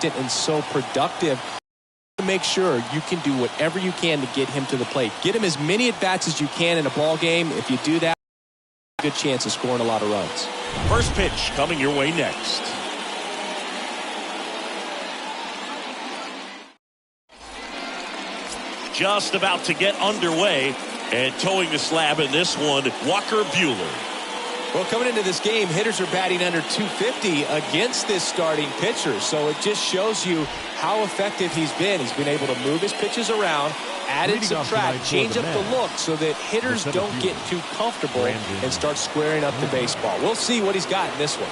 consistent and so productive. Make sure you can do whatever you can to get him to the plate. Get him as many at-bats as you can in a ball game. If you do that, good chance of scoring a lot of runs. First pitch coming your way next. Just about to get underway, and towing the slab in this one, Walker Buehler. Well, coming into this game, hitters are batting under 250 against this starting pitcher. So it just shows you how effective he's been. He's been able to move his pitches around, add and subtract, change up the look so that hitters don't get too comfortable and start squaring up the baseball. We'll see what he's got in this one.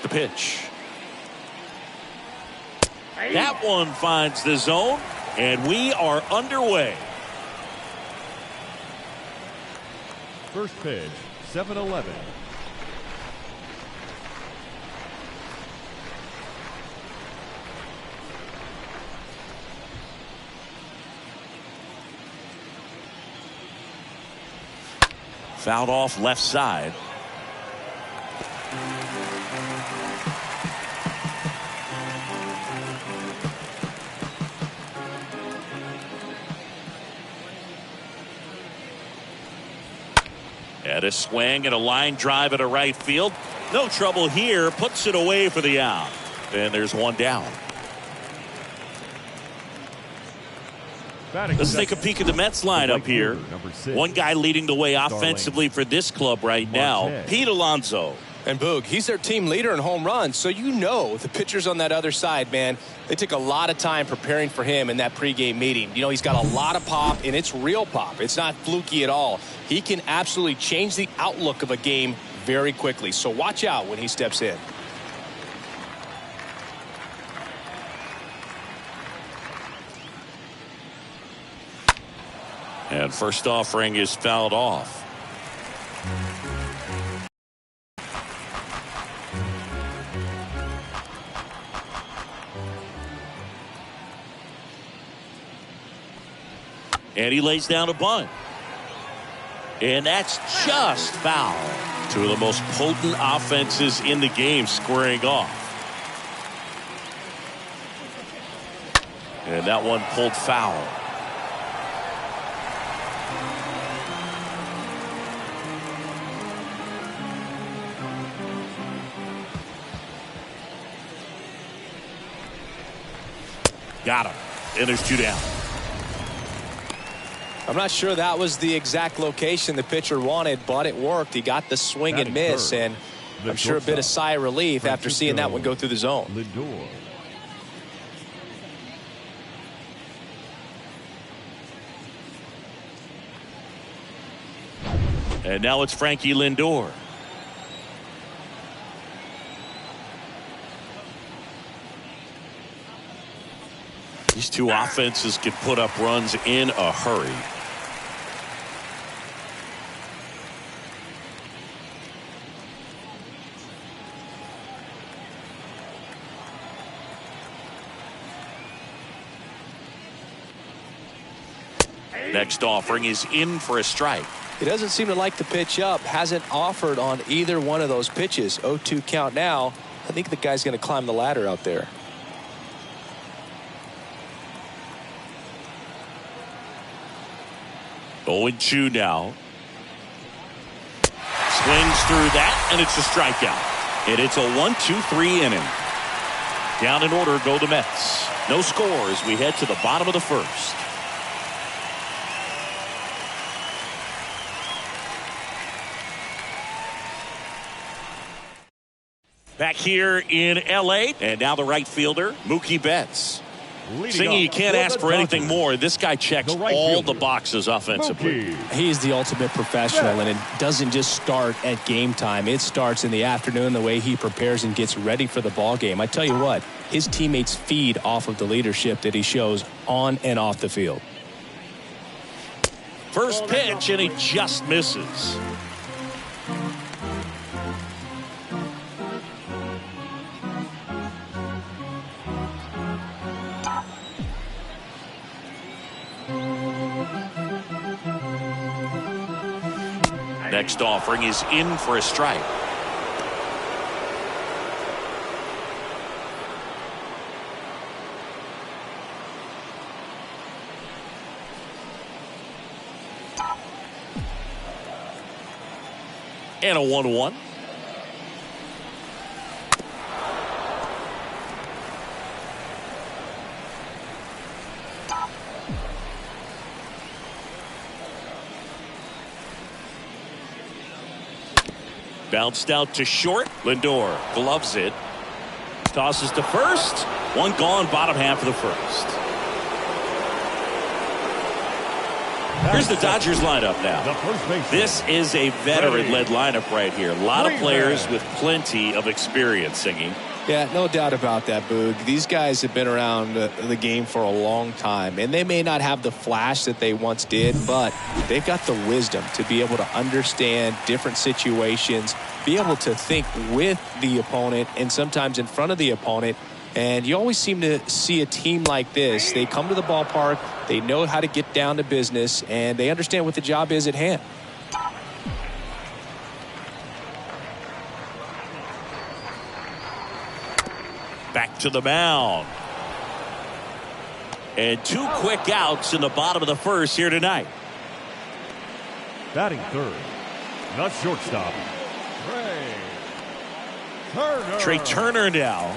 The pitch. That one finds the zone, and we are underway. First pitch, 7-11. Fouled off left side. At a swing and a line drive at a right field. No trouble here. Puts it away for the out. And there's one down. Let's take a peek at the Mets lineup here. One guy leading the way offensively for this club right now, Pete Alonso. And Boog, he's their team leader in home runs. So you know the pitchers on that other side, man, they took a lot of time preparing for him in that pregame meeting. You know, he's got a lot of pop, and it's real pop. It's not fluky at all. He can absolutely change the outlook of a game very quickly. So watch out when he steps in. And first offering is fouled off. And he lays down a bunt. And that's just foul. Two of the most potent offenses in the game squaring off. And that one pulled foul. Got him. And there's 2 down. I'm not sure that was the exact location the pitcher wanted, but it worked. He got the swing and miss, and I'm sure a bit of sigh of relief after seeing that one go through the zone. Lindor. And now it's Frankie Lindor. These two offenses can put up runs in a hurry. Next offering is in for a strike. He doesn't seem to like the pitch up. Hasn't offered on either one of those pitches. 0-2 count now. I think the guy's going to climb the ladder out there. Going 2 now. Swings through that, and it's a strikeout. And it's a 1-2-3 inning. Down in order go the Mets. No score as we head to the bottom of the first. Back here in L.A. And now the right fielder, Mookie Betts. Singy, you can't ask for anything more. This guy checks all the boxes offensively. He's the ultimate professional, and it doesn't just start at game time. It starts in the afternoon, the way he prepares and gets ready for the ball game. I tell you what, his teammates feed off of the leadership that he shows on and off the field. First pitch, and he just misses. Next offering is in for a strike. And a 1-1. Bounced out to short. Lindor gloves it. Tosses to first. One gone, bottom half of the first. Here's the Dodgers lineup now. This is a veteran-led lineup right here. A lot of players with plenty of experience, Singy. Yeah, no doubt about that, Boog. These guys have been around the game for a long time, and they may not have the flash that they once did, but they've got the wisdom to be able to understand different situations, be able to think with the opponent and sometimes in front of the opponent. And you always seem to see a team like this. They come to the ballpark, they know how to get down to business, and they understand what the job is at hand. Back to the mound. And 2 quick outs in the bottom of the first here tonight. Batting third, the shortstop, Trey Turner now.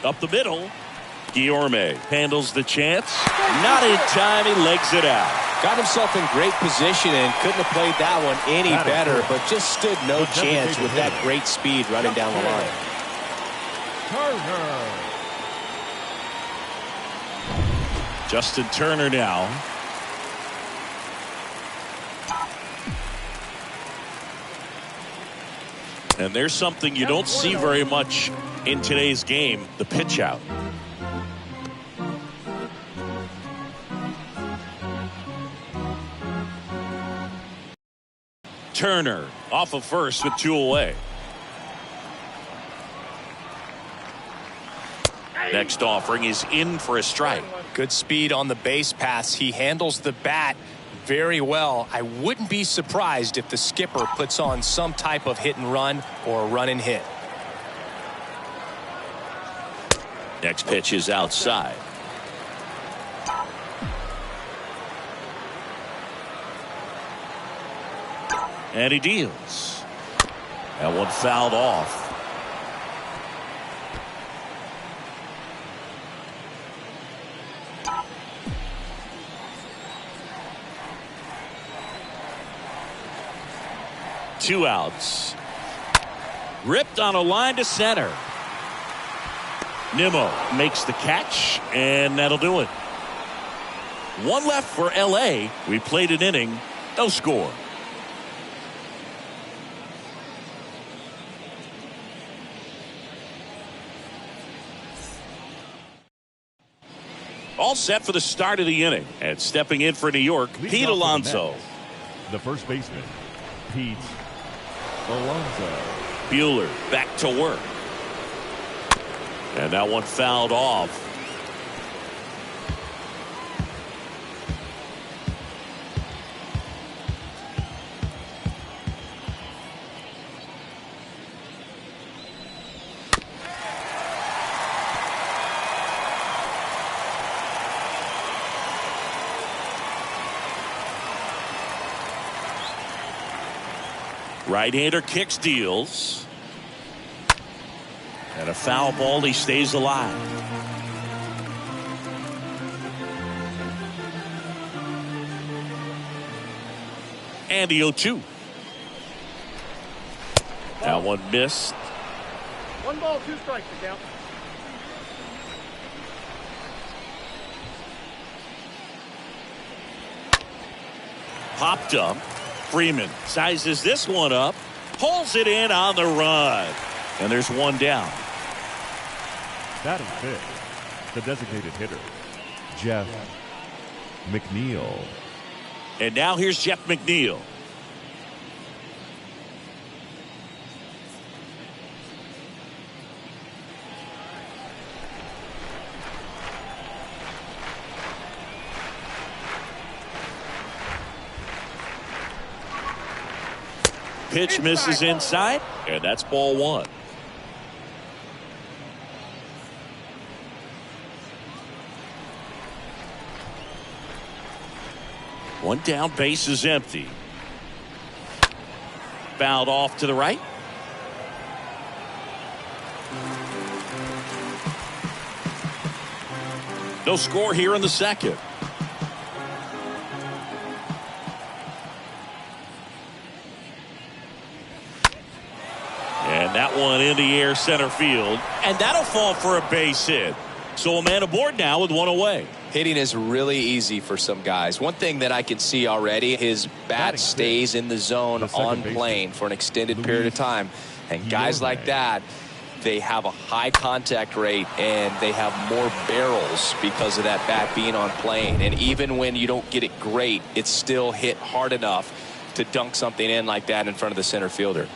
Up the middle. Guillorme handles the chance. Not in time. He legs it out. Got himself in great position and couldn't have played that one any better, but just stood no chance with that great speed running down the line. Justin Turner now. And there's something you don't see very much in today's game, the pitch out. Turner off of first with 2 away. Next offering is in for a strike. Good speed on the base paths. He handles the bat very well. I wouldn't be surprised if the skipper puts on some type of hit and run or a run and hit. Next pitch is outside. And he deals. That one fouled off. Two outs. Ripped on a line to center. Nimmo makes the catch, and that'll do it. One left for LA. We played an inning, no score. All set for the start of the inning. And stepping in for New York, Pete Alonso. The first baseman, Pete Alonso. Bueller back to work. And that one fouled off. Right-hander kicks, deals. And a foul ball, he stays alive. And the 0-2. That one missed. 1 ball, 2 strikes to count. Popped up. Freeman sizes this one up, pulls it in on the run, and there's one down. Batting fifth, the designated hitter, Jeff Mcneil. And now here's Jeff Mcneil. Pitch misses inside, and that's ball one. One down, base is empty. Fouled off to the right. No score here in the second. And that one in the air center field. And that'll fall for a base hit. So a man aboard now with one away. Hitting is really easy for some guys. One thing that I can see already, his bat stays in the zone on plane for an extended period of time. And guys like that, they have a high contact rate and they have more barrels because of that bat being on plane. And even when you don't get it great, it's still hit hard enough to dunk something in like that in front of the center fielder.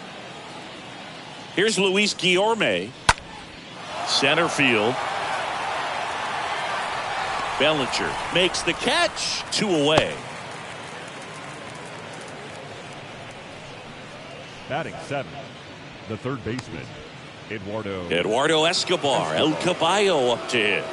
Here's Luis Guillorme. Center field. Bellinger makes the catch. 2 away. Batting seventh, the third baseman, Eduardo Escobar. El Caballo up to hit.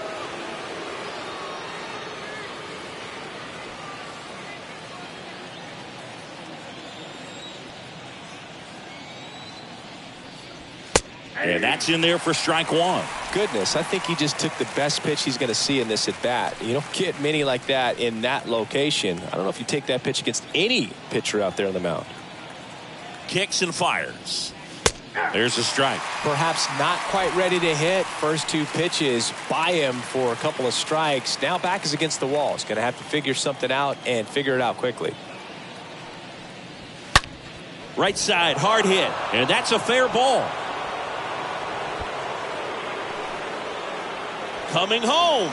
And that's in there for strike one. Goodness, I think he just took the best pitch he's going to see in this at bat. You don't get many like that in that location. I don't know if you take that pitch against any pitcher out there on the mound. Kicks and fires. There's a strike. Perhaps not quite ready to hit. First 2 pitches by him for a couple of strikes. Now back is against the wall. He's going to have to figure something out and figure it out quickly. Right side, hard hit. And that's a fair ball. Coming home.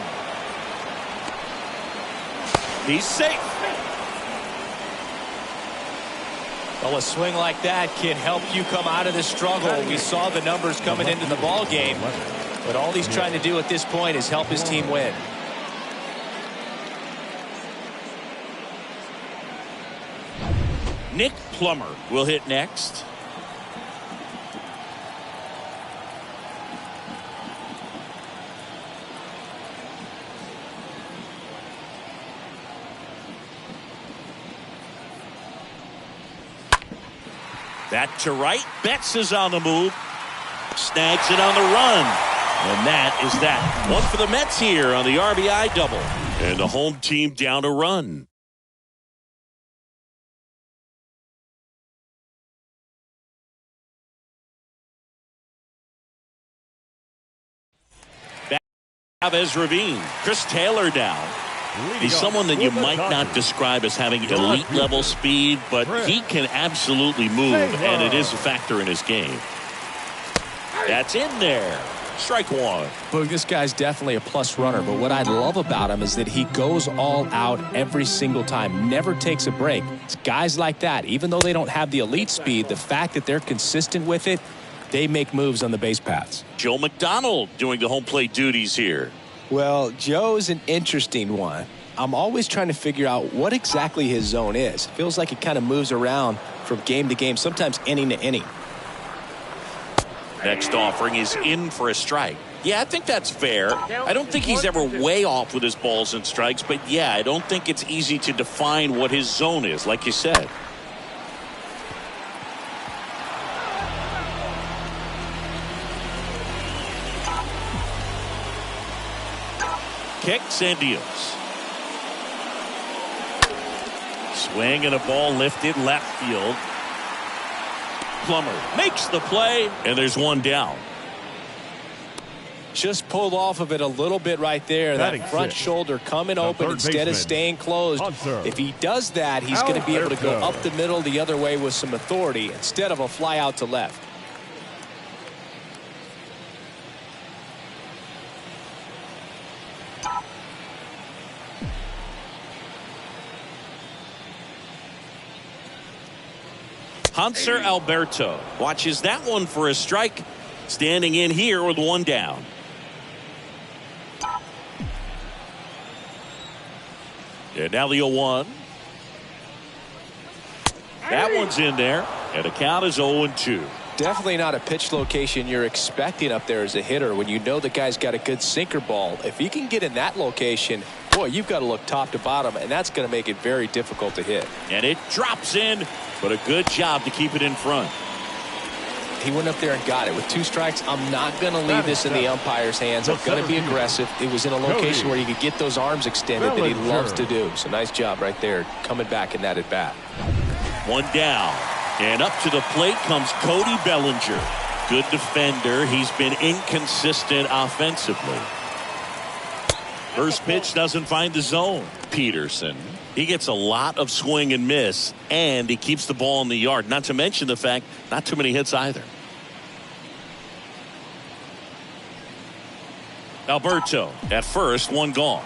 He's safe. Well, a swing like that can help you come out of this struggle. We saw the numbers coming into the ball game. But all he's trying to do at this point is help his team win. Nick Plummer will hit next. Back to right. Betts is on the move. Snags it on the run. And that is that. One for the Mets here on the RBI double. And the home team down a run. Chavez Ravine. Chris Taylor down. He's someone that you might not describe as having elite level speed, but he can absolutely move, and it is a factor in his game. That's in there. Strike one. Look, this guy's definitely a plus runner, but what I love about him is that he goes all out every single time, never takes a break. It's guys like that, even though they don't have the elite speed, the fact that they're consistent with it, they make moves on the base paths. Joe McDonald doing the home plate duties here. Well, Joe's an interesting one. I'm always trying to figure out what exactly his zone is. It feels like he kind of moves around from game to game, sometimes inning to inning. Next offering is in for a strike. Yeah, I think that's fair. I don't think he's ever way off with his balls and strikes, but yeah, I don't think it's easy to define what his zone is, like you said. Kicks and deals. Swing and a ball lifted left field. Plummer makes the play, and there's one down. Just pulled off of it a little bit right there. That front shoulder coming open instead of staying closed. If he does that, he's going to be able to go up the middle the other way with some authority instead of a fly out to left. Hanser Alberto watches that one for a strike. Standing in here with one down. And now the 0-1. That one's in there. And the count is 0-2. Definitely not a pitch location you're expecting up there as a hitter when you know the guy's got a good sinker ball. If he can get in that location, boy, you've got to look top to bottom, and that's going to make it very difficult to hit. And it drops in, but a good job to keep it in front. He went up there and got it. With 2 strikes, I'm not going to leave this in the umpire's hands. I'm going to be aggressive. It was in a location where you could get those arms extended that he loves to do. So nice job right there, coming back in that at bat. One down. And up to the plate comes Cody Bellinger. Good defender. He's been inconsistent offensively. First pitch doesn't find the zone. Peterson. He gets a lot of swing and miss, and he keeps the ball in the yard. Not to mention the fact, not too many hits either. Alberto at first, one gone.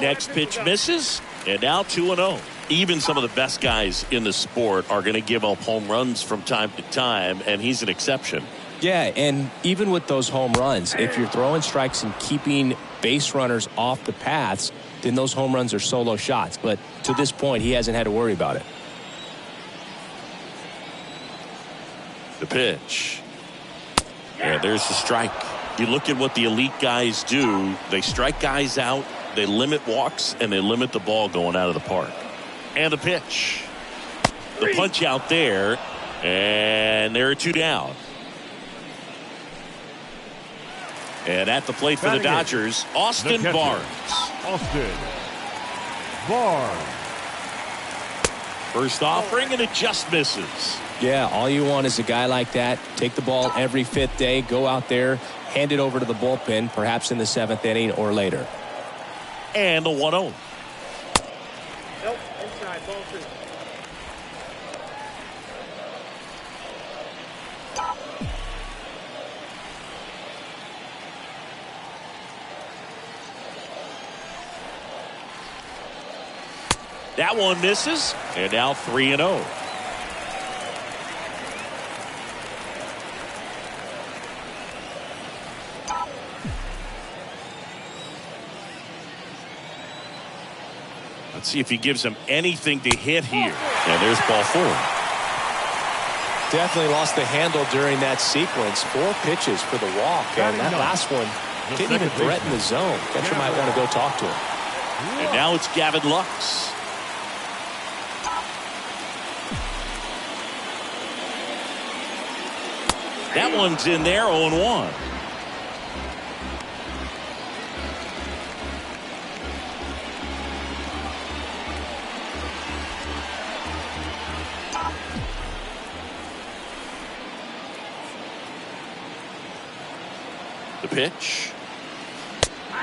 Next pitch misses, and now 2-0. Even some of the best guys in the sport are going to give up home runs from time to time, and he's an exception. Yeah, and even with those home runs, if you're throwing strikes and keeping base runners off the paths, then those home runs are solo shots. But to this point, he hasn't had to worry about it. The pitch. And there's the strike. You look at what the elite guys do. They strike guys out, they limit walks, and they limit the ball going out of the park. And the pitch. The punch out there, and there are 2 down. And at the plate for the Dodgers, Austin Barnes. Austin Barnes. First offering, and it just misses. Yeah, all you want is a guy like that. Take the ball every 5th day, go out there, hand it over to the bullpen, perhaps in the 7th inning or later. And the 1-0. Nope, inside, ball 2. That one misses, and now 3-0. Let's see if he gives him anything to hit here. And there's ball 4. Definitely lost the handle during that sequence. 4 pitches for the walk, and that last one didn't even threaten the zone. Catcher might want to go talk to him. And now it's Gavin Lux. That one's in there, 0-1. The pitch.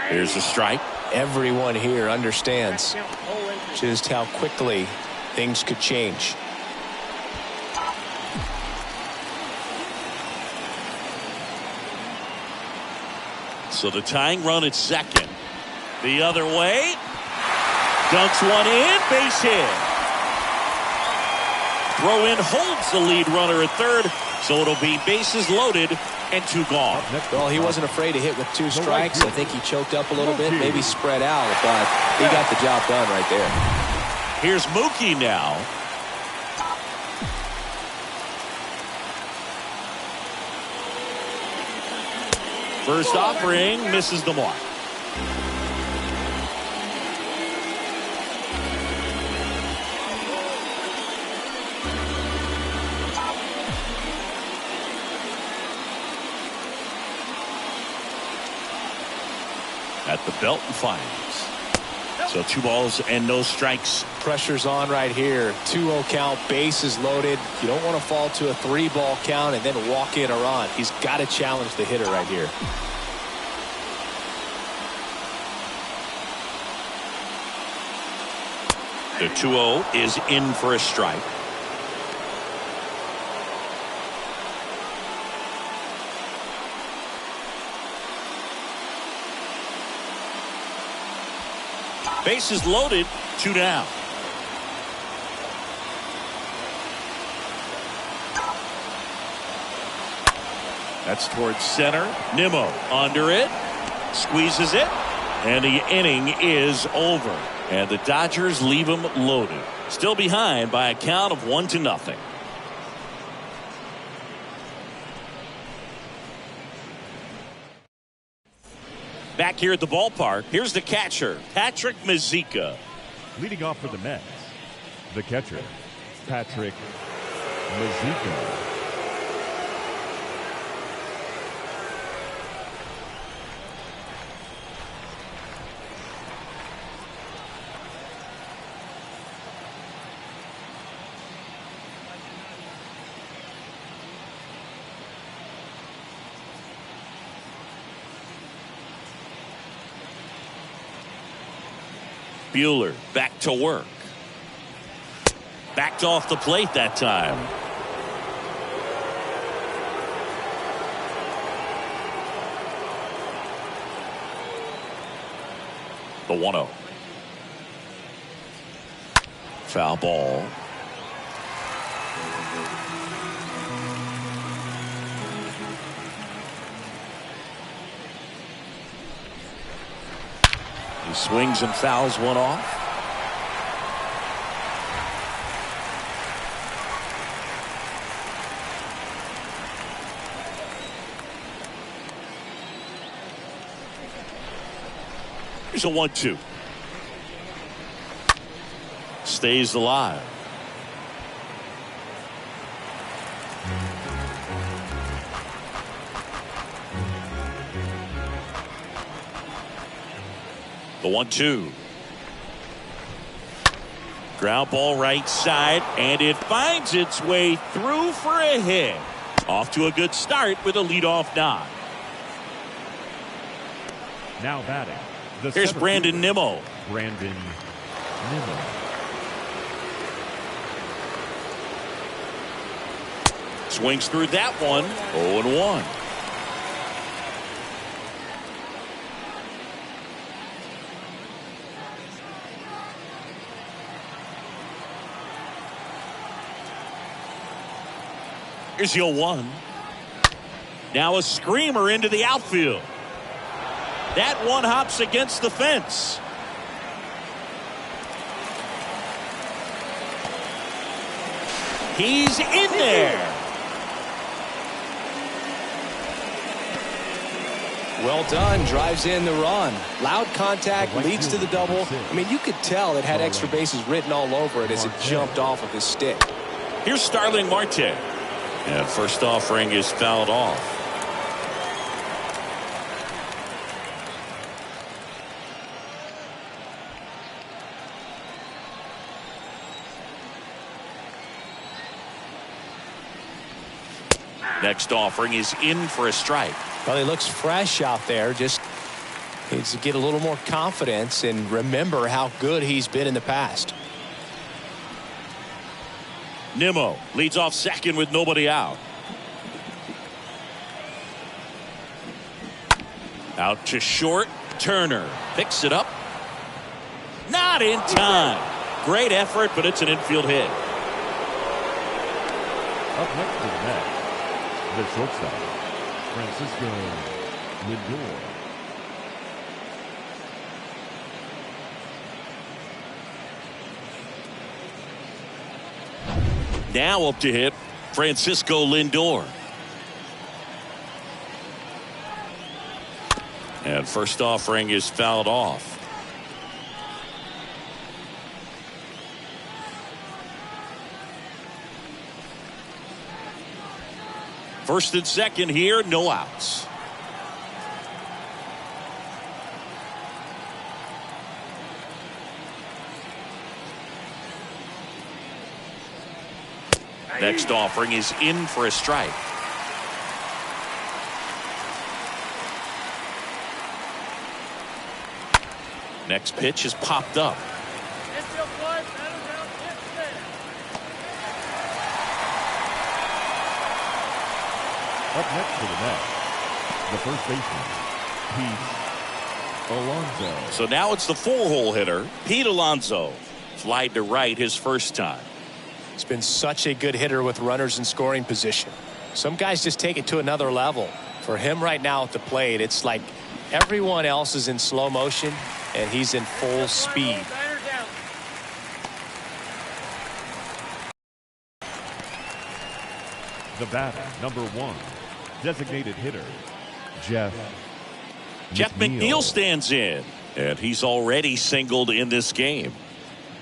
Here's the strike. Everyone here understands just how quickly things could change. So the tying run at second. The other way. Dunks one in. Base hit. Throw in holds the lead runner at third. So it'll be bases loaded and 2 gone. Well, he wasn't afraid to hit with 2 strikes. I think he choked up a little bit, maybe spread out, but he got the job done right there. Here's Mookie now. First offering misses the mark. At the belt and fires. So 2 balls and no strikes. Pressure's on right here. 2-0 count, bases loaded. You don't want to fall to a 3-ball count and then walk in or on. He's got to challenge the hitter right here. The 2-0 is in for a strike. Bases loaded, 2 down. That's towards center. Nimmo under it. Squeezes it. And the inning is over. And the Dodgers leave him loaded. Still behind by a count of 1-0. Back here at the ballpark, here's the catcher, Patrick Mazeika. Leading off for the Mets, the catcher, Patrick Mazeika. Buehler back to work. Backed off the plate that time. The 1-0. Foul ball. He swings and fouls one off. Here's a 1-2. Stays alive. The 1-2. Ground ball right side, and it finds its way through for a hit. Off to a good start with a leadoff nod. Now batting. Here's Brandon Nimmo. Brandon Nimmo. Swings through that one. 0-1. Here's your 1. Now a screamer into the outfield. That one hops against the fence. He's in there. Well done. Drives in the run. Loud contact, leads to the double. I mean, you could tell it had extra bases written all over it as it jumped off of his stick. Here's Starling Marte. And first offering is fouled off. Next offering is in for a strike. Well, he looks fresh out there. Just needs to get a little more confidence and remember how good he's been in the past. Nimmo leads off second with nobody out. Out to short. Turner picks it up. Not in time. Great effort, but it's an infield hit. Up next to the net, the shortstop, Francisco Lindor. Now up to hit, Francisco Lindor. And first offering is fouled off. First and second here, no outs. Next offering is in for a strike. Next pitch is popped up. Up next to the net, the first baseman, Pete Alonso. So now it's the four-hole hitter, Pete Alonso. Flied to right his first time. He's been such a good hitter with runners in scoring position. Some guys just take it to another level. For him right now at the plate, it's like everyone else is in slow motion and he's in full speed. The batter, number one, designated hitter, Jeff Mcneil stands in, and he's already singled in this game.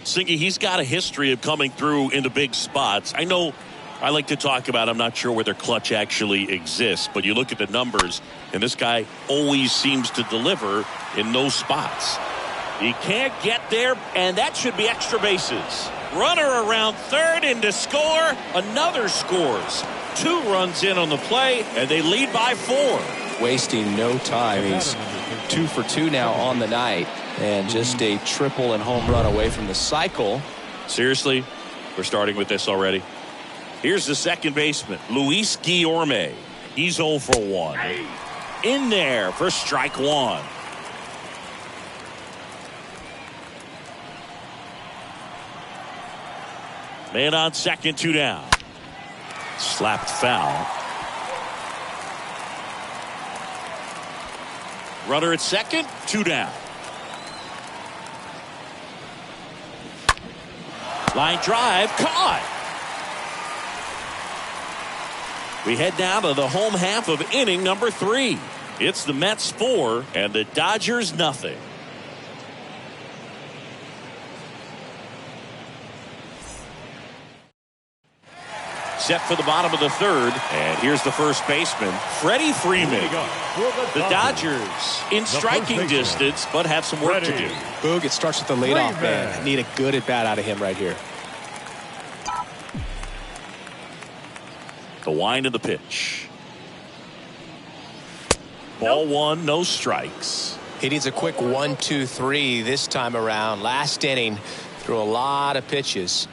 Singy, he's got a history of coming through into big spots. I know I like to talk about, I'm not sure whether clutch actually exists, but you look at the numbers, and this guy always seems to deliver in those spots. He can't get there, and that should be extra bases. Runner around third, and to score, another scores. 2 runs in on the play, and they lead by 4. Wasting no time. He's 2 for 2 now on the night, and just a triple and home run away from the cycle. Seriously, we're starting with this already. Here's the second baseman, Luis Guillorme. He's 0 for 1. In there for strike 1. Man on second, 2 down. Slapped foul. Runner at second, 2 down. Line drive, caught. We head down to the home half of inning number 3. It's the Mets 4 and the Dodgers nothing. Set for the bottom of the 3rd, and here's the first baseman, Freddy Freeman. The Dodgers in striking distance, but have some work to do. Boog, it starts with the leadoff man. Need a good at bat out of him right here. The wind of the pitch. Ball 1, no strikes. He needs a quick 1-2-3 this time around. Last inning, threw a lot of pitches.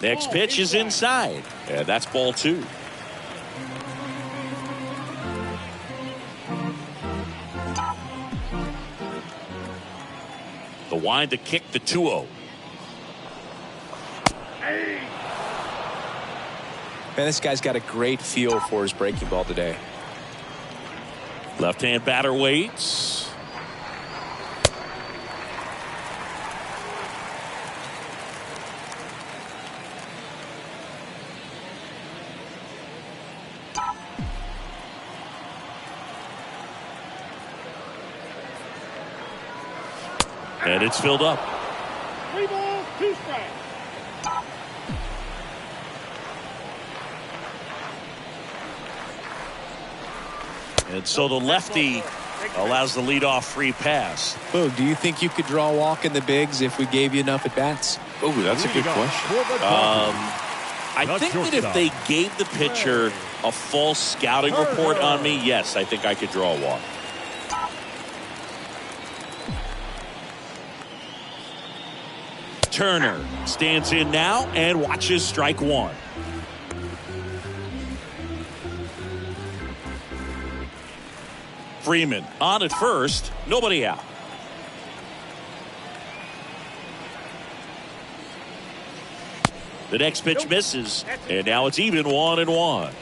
Next pitch is inside, and that's ball 2. The wind to kick the 2-0. Man, this guy's got a great feel for his breaking ball today. Left-hand batter waits. And it's filled up. 3 balls, 2 strikes. And so the lefty allows the leadoff free pass. Boog, do you think you could draw a walk in the bigs if we gave you enough at-bats? Oh, that's a good question. I think that if they gave the pitcher a false scouting report on me, yes, I think I could draw a walk. Turner stands in now and watches strike 1. Freeman on at first, nobody out. The next pitch misses, and now it's even 1-1.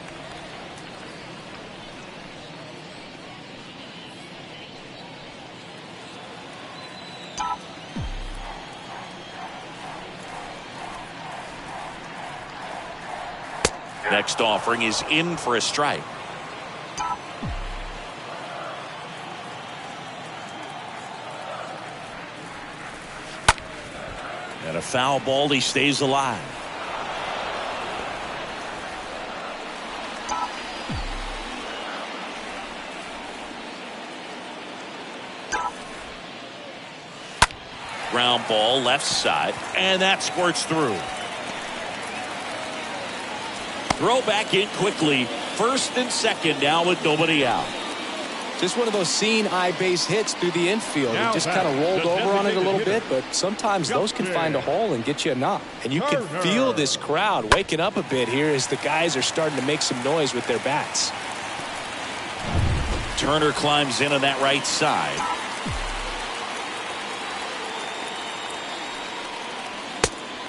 Next offering is in for a strike. And a foul ball, he stays alive. Ground ball left side, and that squirts through. Throw back in quickly. First and second now with nobody out. Just one of those seeing eye base hits through the infield. He just kind of rolled over on it a little bit, but sometimes those can find a hole and get you a knock. And you can feel this crowd waking up a bit here as the guys are starting to make some noise with their bats. Turner climbs in on that right side.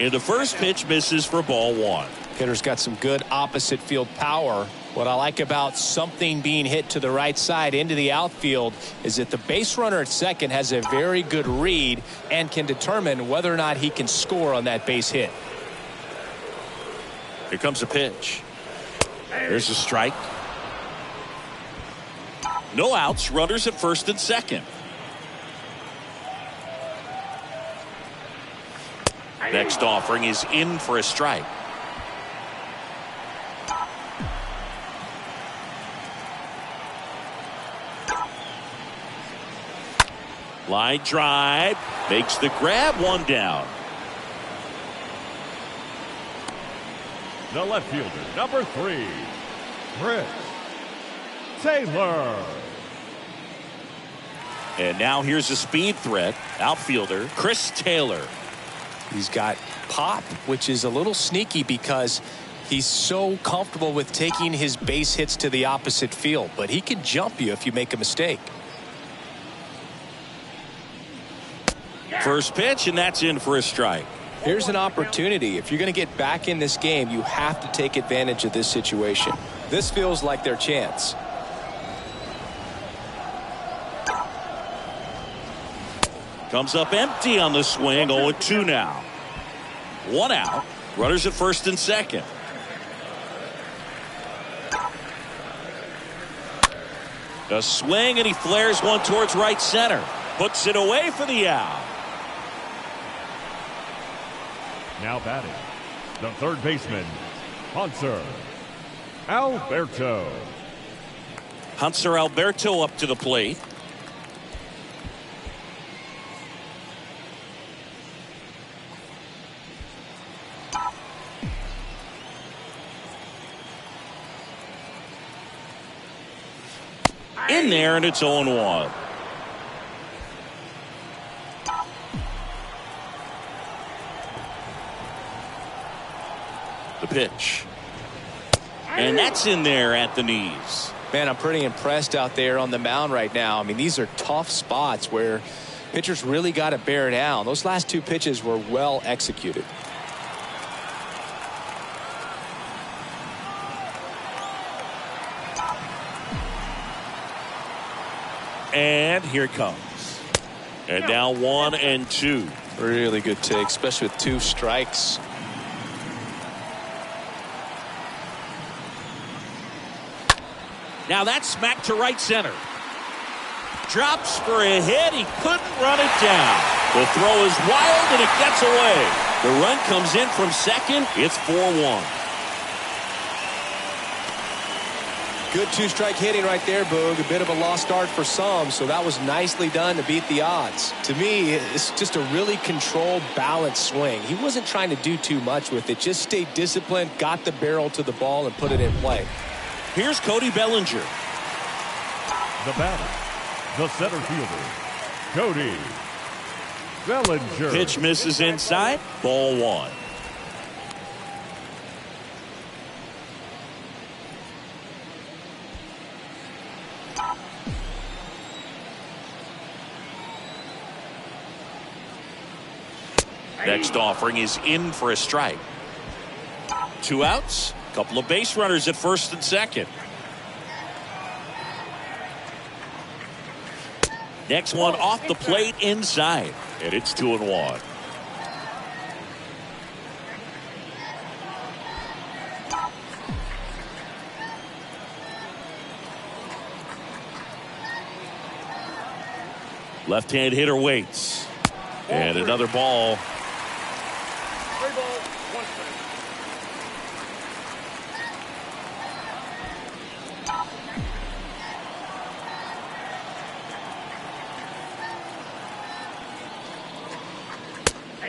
And the first pitch misses for ball 1. Hitter's got some good opposite field power. What I like about something being hit to the right side into the outfield is that the base runner at second has a very good read and can determine whether or not he can score on that base hit. Here comes a pitch. There's a strike. No outs, runners at first and second. Next offering is in for a strike. Line drive, makes the grab, 1 down. The left fielder, number 3, Chris Taylor. And now here's a speed threat, outfielder Chris Taylor. He's got pop, which is a little sneaky because he's so comfortable with taking his base hits to the opposite field, but he can jump you if you make a mistake. First pitch, and that's in for a strike. Here's an opportunity. If you're going to get back in this game, you have to take advantage of this situation. This feels like their chance. Comes up empty on the swing, 0-2 now. 1 out, runners at first and second. A swing, and he flares one towards right center. Puts it away for the out. Now batting, the third baseman, Hanser Alberto. Hanser Alberto up to the plate. In there, and it's 0-1. The pitch. And that's in there at the knees. Man, I'm pretty impressed out there on the mound right now. I mean, these are tough spots where pitchers really got to bear down. Those last 2 pitches were well executed. And here it comes. And now 1-2. Really good take, especially with 2 strikes. Now that's smacked to right center. Drops for a hit. He couldn't run it down. The throw is wild and it gets away. The run comes in from second. It's 4-1. Good 2-strike hitting right there, Boog. A bit of a lost start for some, so that was nicely done to beat the odds. To me, it's just a really controlled, balanced swing. He wasn't trying to do too much with it. Just stayed disciplined, got the barrel to the ball, and put it in play. Here's Cody Bellinger. The batter, the center fielder, Cody Bellinger. Pitch misses inside. Ball 1. Next offering is in for a strike. 2 outs. Couple of base runners at first and second. Next one off the plate inside. And it's 2-1. Left-hand hitter waits. And another ball. 3 balls, 1 strike.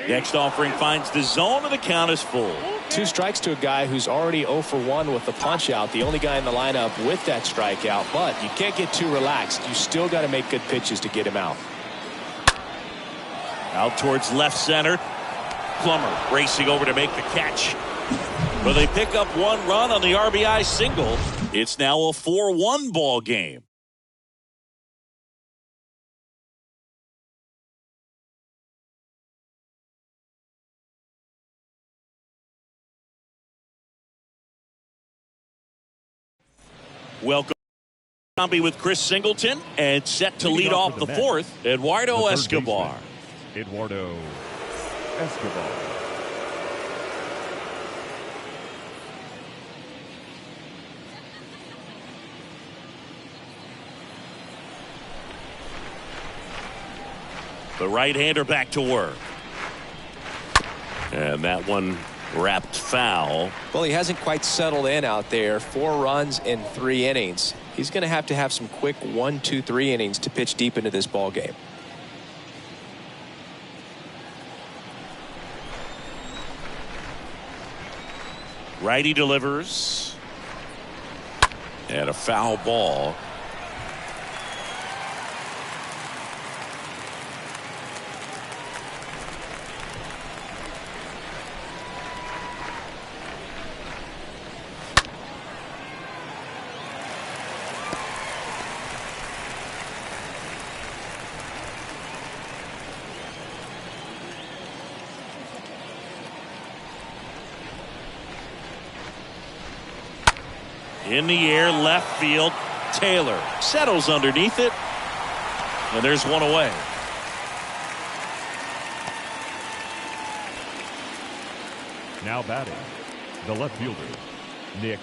Next offering finds the zone and the count is full. 2 strikes to a guy who's already 0 for 1 with the punch out. The only guy in the lineup with that strikeout, but you can't get too relaxed. You still got to make good pitches to get him out. Out towards left center. Plummer racing over to make the catch. But they pick up 1 run on the RBI single. It's now a 4-1 ball game. Welcome with Chris Singleton and set to lead off the 4th, Eduardo Escobar. Eduardo Escobar. The right-hander back to work. And that one wrapped foul. Well, he hasn't quite settled in out there. 4 runs in 3 innings. He's going to have some quick 1, 2, 3 innings to pitch deep into this ball game. Righty delivers. And a foul ball. In the air, left field. Taylor settles underneath it. And there's one away. Now batting, the left fielder, Nick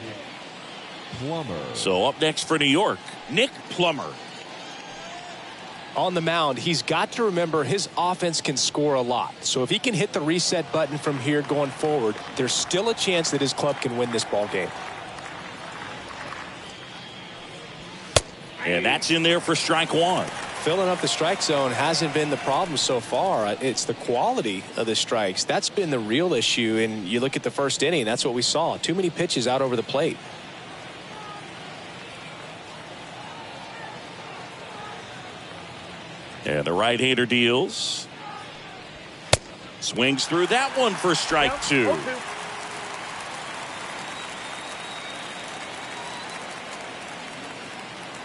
Plummer. So up next for New York, Nick Plummer. On the mound, he's got to remember his offense can score a lot. So if he can hit the reset button from here going forward, there's still a chance that his club can win this ball game. And that's in there for strike 1. Filling up the strike zone hasn't been the problem so far. It's the quality of the strikes. That's been the real issue. And you look at the first inning, that's what we saw. Too many pitches out over the plate. And the right-hander deals. Swings through that one for strike 2.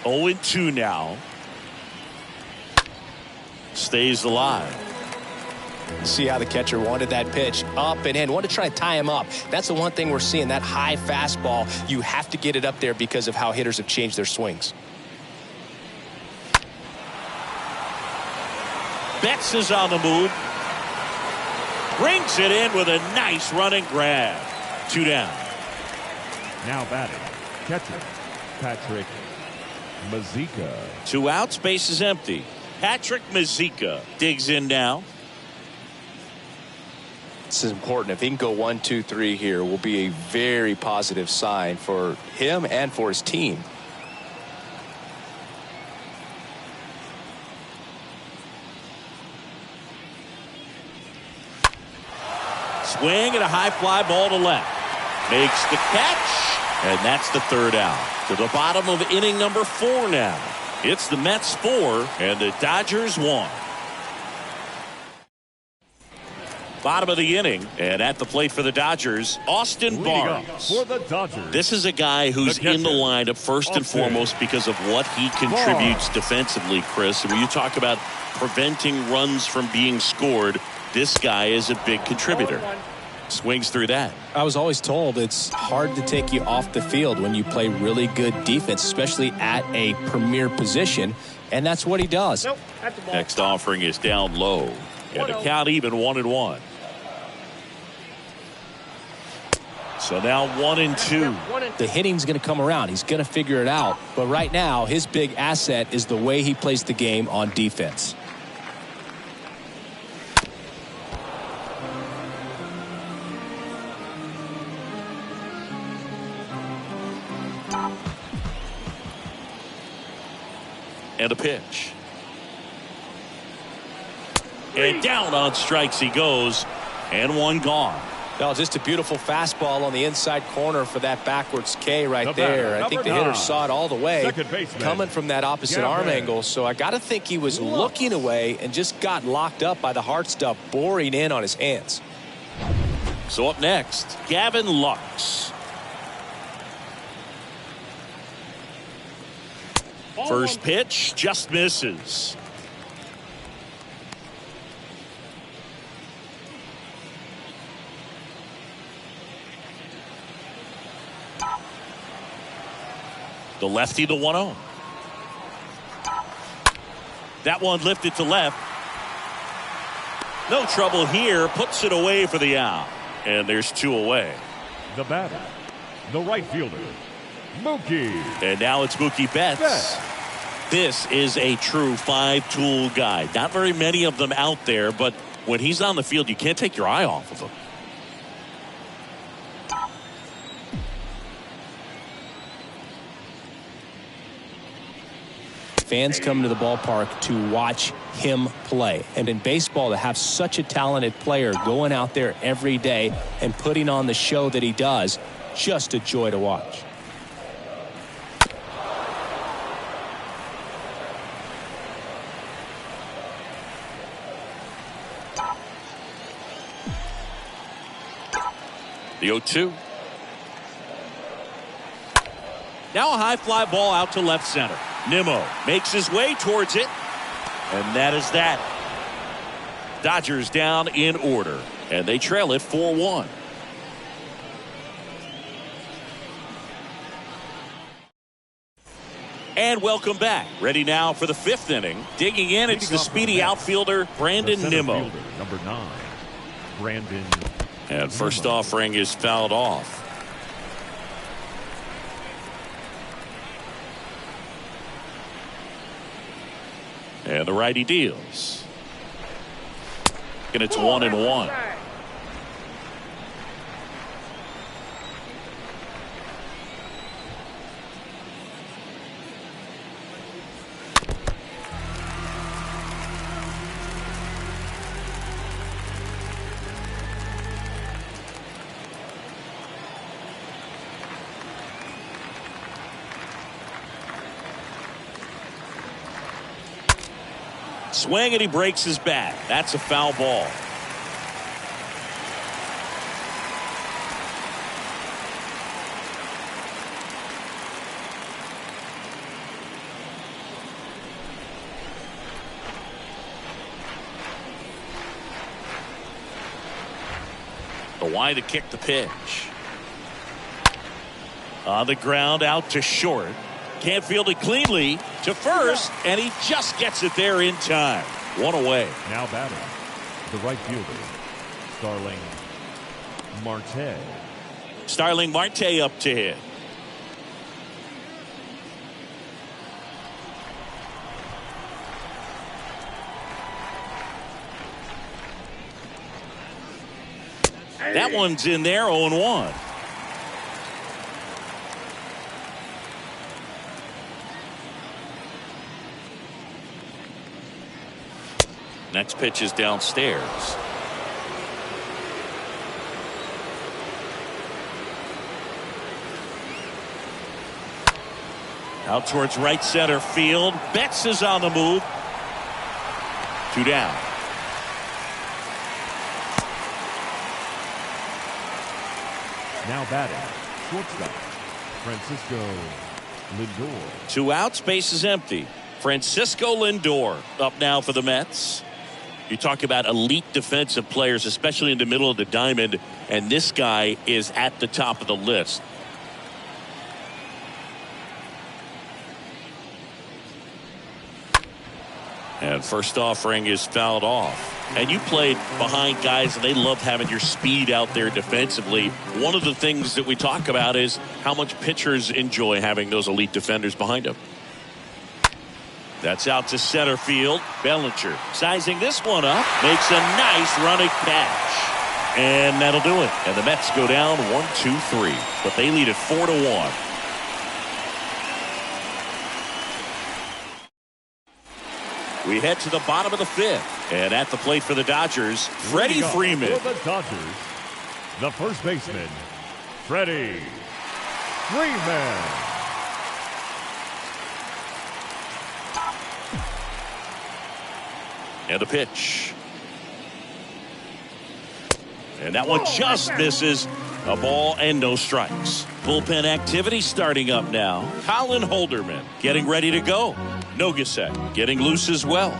0-2 now. Stays alive. See how the catcher wanted that pitch up and in. Want to try to tie him up. That's the one thing we're seeing, that high fastball. You have to get it up there because of how hitters have changed their swings. Betts is on the move. Brings it in with a nice running grab. 2 down. Now batting, catcher, Patrick Mazeika. 2 outs, base is empty. Patrick Mazeika digs in now. This is important. If he can go 1, 2, 3 here, will be a very positive sign for him and for his team. Swing and a high fly ball to left. Makes the catch, and that's the 3rd out. To the bottom of inning number 4 now. It's the Mets 4 and the Dodgers 1. Bottom of the inning, and at the plate for the Dodgers, Austin Barr. For the Dodgers. This is a guy who's in the lineup first and foremost because of what he contributes defensively, Chris. And when you talk about preventing runs from being scored, this guy is a big contributor. Swings through that. I was always told it's hard to take you off the field when you play really good defense, especially at a premier position, and that's what he does. Nope, that's the ball. Next offering is down low, and the count even 1-1. So now 1-2. The hitting's going to come around. He's going to figure it out. But right now, his big asset is the way he plays the game on defense. And a pitch. And down on strikes he goes. And 1 gone. No, just a beautiful fastball on the inside corner for that backwards K right there. I think the hitter saw it all the way coming from that opposite arm angle. So I got to think he was looking away and just got locked up by the hard stuff boring in on his hands. So up next, Gavin Lux. First pitch just misses. The lefty, the 1-0. That one lifted to left. No trouble here. Puts it away for the out. And there's 2 away. The batter, the right fielder, Mookie. And now it's Mookie Betts. This is a true 5-tool guy. Not very many of them out there, but when he's on the field, you can't take your eye off of him. Fans come to the ballpark to watch him play. And in baseball, to have such a talented player going out there every day and putting on the show that he does, just a joy to watch. The 0-2. Now a high fly ball out to left center. Nimmo makes his way towards it. And that is that. Dodgers down in order. And they trail it 4-1. And welcome back. Ready now for the 5th inning. Digging in, it's the speedy outfielder, Brandon Nimmo. Number 9, Brandon. And first offering is fouled off. And the righty deals. And it's 1-1. Swing and he breaks his bat. That's a foul ball. The wide to kick the pitch. On the ground out to short. Can't field it cleanly to first, and he just gets it there in time. One away. Now batting, the right fielder, Starling Marte. Starling Marte up to hit. That one's in there, 0-1. Next pitch is downstairs. Out towards right center field. Betts is on the move. 2 down. Now batting, shortstop, Francisco Lindor. 2 outs, base is empty. Francisco Lindor up now for the Mets. You talk about elite defensive players, especially in the middle of the diamond, and this guy is at the top of the list. And first offering is fouled off. And you played behind guys, and they love having your speed out there defensively. One of the things that we talk about is how much pitchers enjoy having those elite defenders behind them. That's out to center field. Bellinger sizing this one up. Makes a nice running catch. And that'll do it. And the Mets go down 1-2-3. But they lead it 4-1. We head to the bottom of the 5th. And at the plate for the Dodgers, Freddy Freeman. For the Dodgers, the first baseman, Freddy Freeman. And the pitch. And that one just misses. A ball and no strikes. Bullpen activity starting up now. Colin Holderman getting ready to go. Nogasek getting loose as well.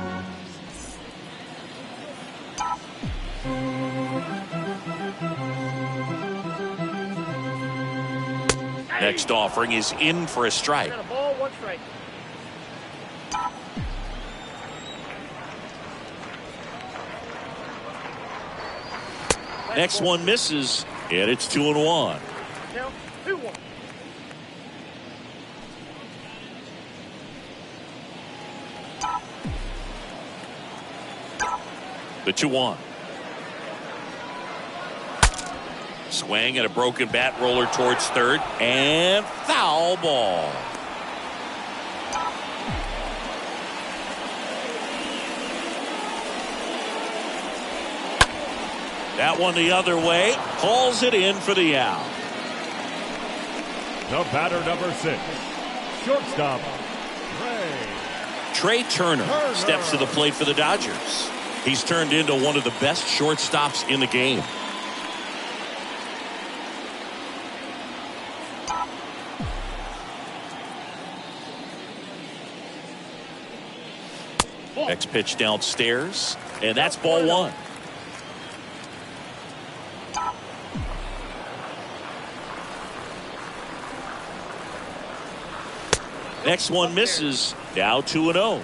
Next offering is in for a strike. Got a ball, 1 strike. Next one misses, and it's 2-1. Now, 2-1. The 2-1. Swing and a broken bat roller towards third, and foul ball. That one the other way, hauls it in for the out. The batter, number 6, shortstop, Trey Turner steps to the plate for the Dodgers. He's turned into one of the best shortstops in the game. Next pitch downstairs, and that's ball 1. Next one misses. Now 2-0.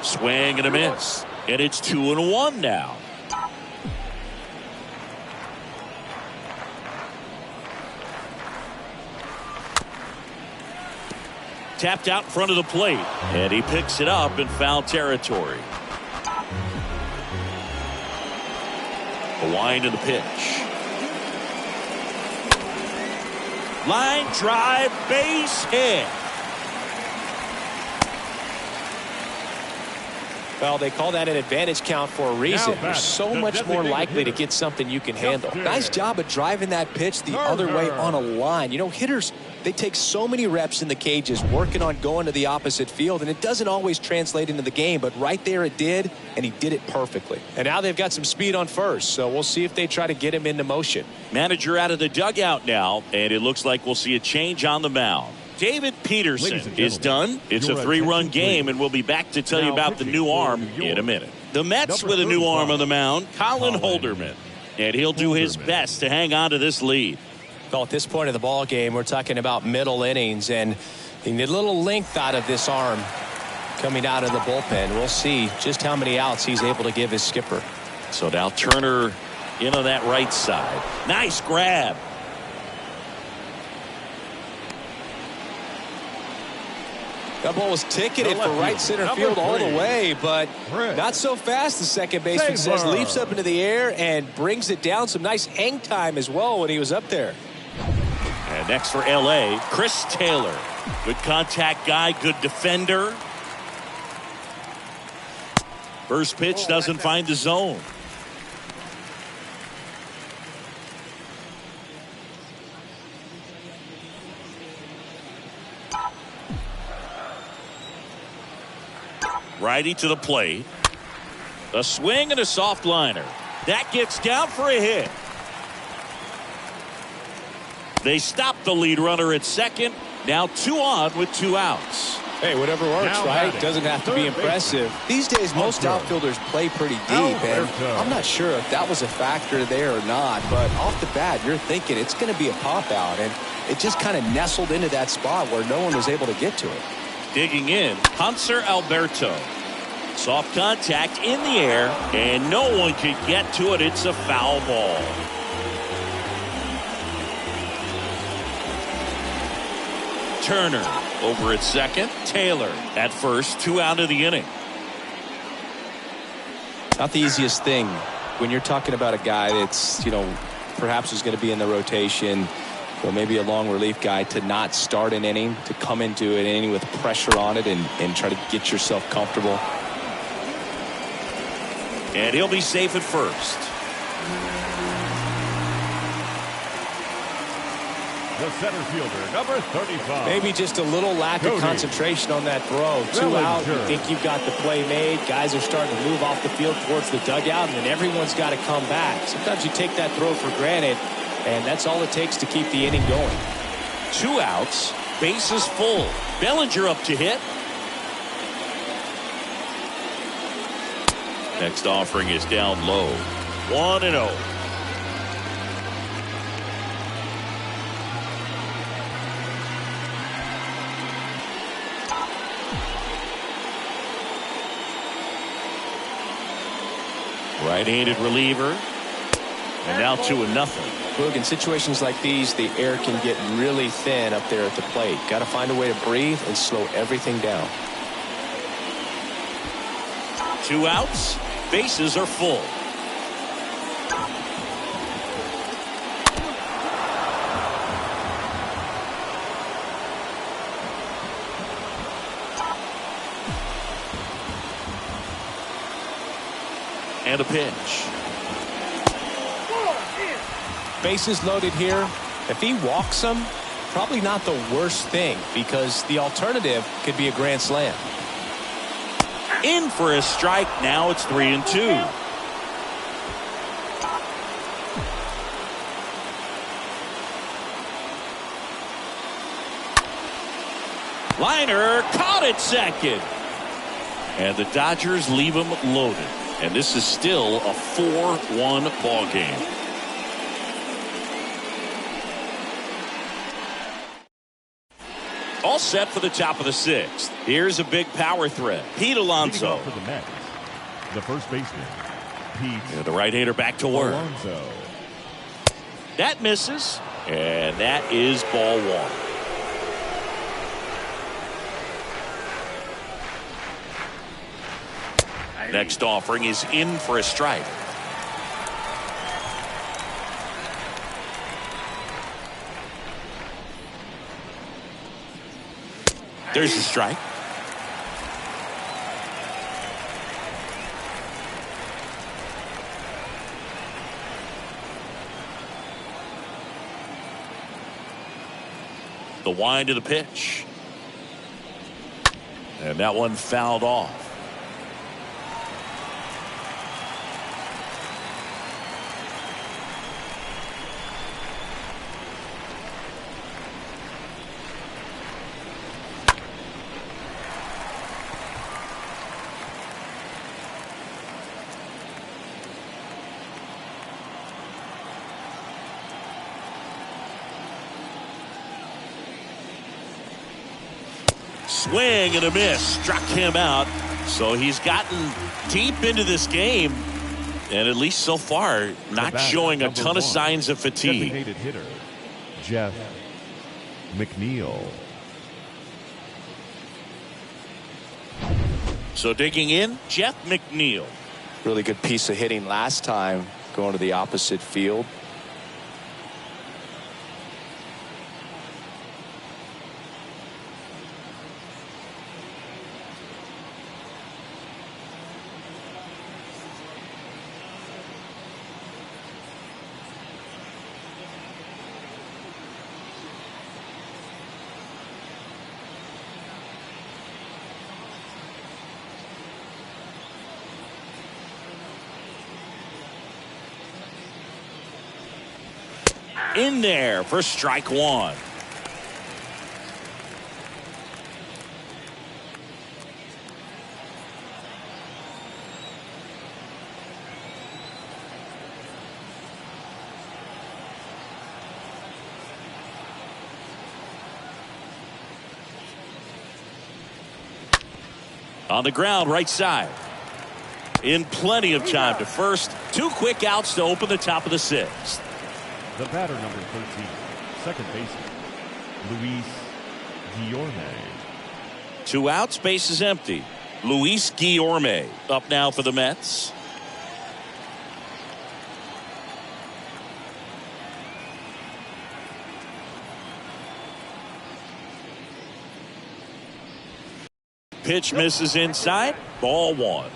Swing and a miss. And it's 2-1 now. Tapped out in front of the plate. And he picks it up in foul territory. The wind of the pitch. Line drive, base hit. Well, they call that an advantage count for a reason. You're so much more likely to get something you can handle. Nice job of driving that pitch the other way on a line. You know, hitters, they take so many reps in the cages working on going to the opposite field, and it doesn't always translate into the game, but right there it did, and he did it perfectly. And now they've got some speed on first, so we'll see if they try to get him into motion. Manager out of the dugout now, and it looks like we'll see a change on the mound. David Peterson is done. It's a 3-run game, and we'll be back to tell you about the new arm in a minute. The Mets with a new arm on the mound, Colin Holderman, and he'll do his best to hang on to this lead. Well, at this point of the ball game, we're talking about middle innings, and he need a little length out of this arm coming out of the bullpen. We'll see just how many outs he's able to give his skipper. So now Turner in on that right side. Nice grab. That ball was ticketed for right center field all the way, but not so fast, the second baseman says. Leaps up into the air and brings it down. Some nice hang time as well when he was up there. And next for L.A., Chris Taylor. Good contact guy, good defender. First pitch doesn't find the zone. Righty to the plate. A swing and a soft liner. That gets down for a hit. They stop the lead runner at second. Now 2 on with 2 outs. Hey, whatever works, right? Doesn't have to be impressive. These days, most outfielders play pretty deep, and I'm not sure if that was a factor there or not, but off the bat, you're thinking it's going to be a pop-out, and it just kind of nestled into that spot where no one was able to get to it. Digging in, Hanser Alberto. Soft contact in the air, and no one could get to it. It's a foul ball. Turner over at second. Taylor at first. 2 out of the inning. Not the easiest thing when you're talking about a guy that's, perhaps is going to be in the rotation, or maybe a long relief guy, to not start an inning, to come into an inning with pressure on it and try to get yourself comfortable. And he'll be safe at first. The center fielder, number 35. Maybe just a little lack of concentration on that throw. 2 out, you think you've got the play made. Guys are starting to move off the field towards the dugout, and then everyone's got to come back. Sometimes you take that throw for granted, and that's all it takes to keep the inning going. 2 outs, bases full. Bellinger up to hit. Next offering is down low. 1-0. Right-handed reliever. And now 2-0. Look, in situations like these, the air can get really thin up there at the plate. Got to find a way to breathe and slow everything down. 2 outs. Bases are full. And a pitch. Bases loaded here. If he walks them, probably not the worst thing, because the alternative could be a grand slam. In for a strike. Now it's 3-2. Liner caught at second. And the Dodgers leave him loaded. And this is still a 4-1 ball game. All set for the top of the 6th. Here's a big power threat. Pete Alonso. For the Mets, the first baseman, Pete. And the right-hander back to work. Alonso. That misses. And that is ball 1. Next offering is in for a strike. There's a strike. The wind of the pitch. And that one fouled off. swing and a miss. Struck him out. So he's gotten deep into this game. And at least so far, not showing a ton of signs of fatigue. Designated hitter, Jeff Mcneil. So digging in, Jeff Mcneil. Really good piece of hitting last time, going to the opposite field. In there for strike one. On the ground, right side. In plenty of time to first. 2 quick outs to open the top of the 6th. The batter, number 13, second baseman, Luis Guillorme. 2 outs, base is empty. Luis Guillorme up now for the Mets. Pitch misses inside. Ball 1.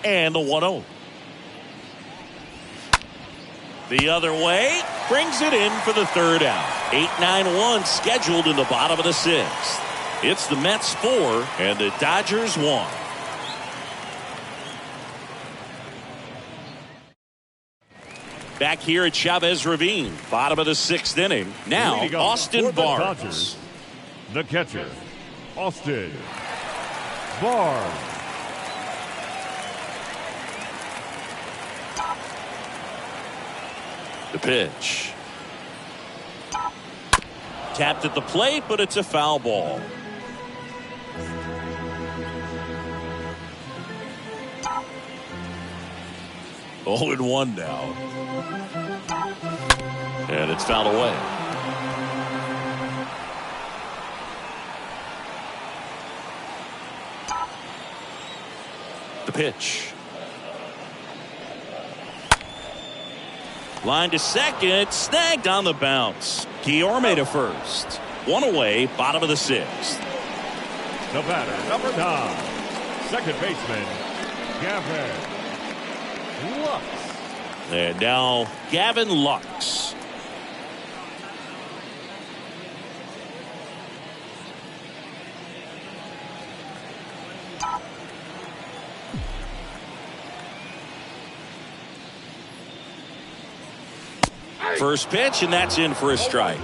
And the 1-0. The other way, brings it in for the 3rd out. 8-9-1 scheduled in the bottom of the 6th. It's the Mets 4 and the Dodgers 1. Back here at Chavez Ravine, bottom of the 6th inning. Now Austin Barr. The catcher, Austin Barr. The pitch. Tapped at the plate, but it's a foul ball. Oh, and 1 now. And it's fouled away. The pitch. Line to second, snagged on the bounce. Guillorme to first. 1 away, bottom of the 6th. The batter, number 9, second baseman, Gavin Lux. And now Gavin Lux. First pitch, and that's in for a strike.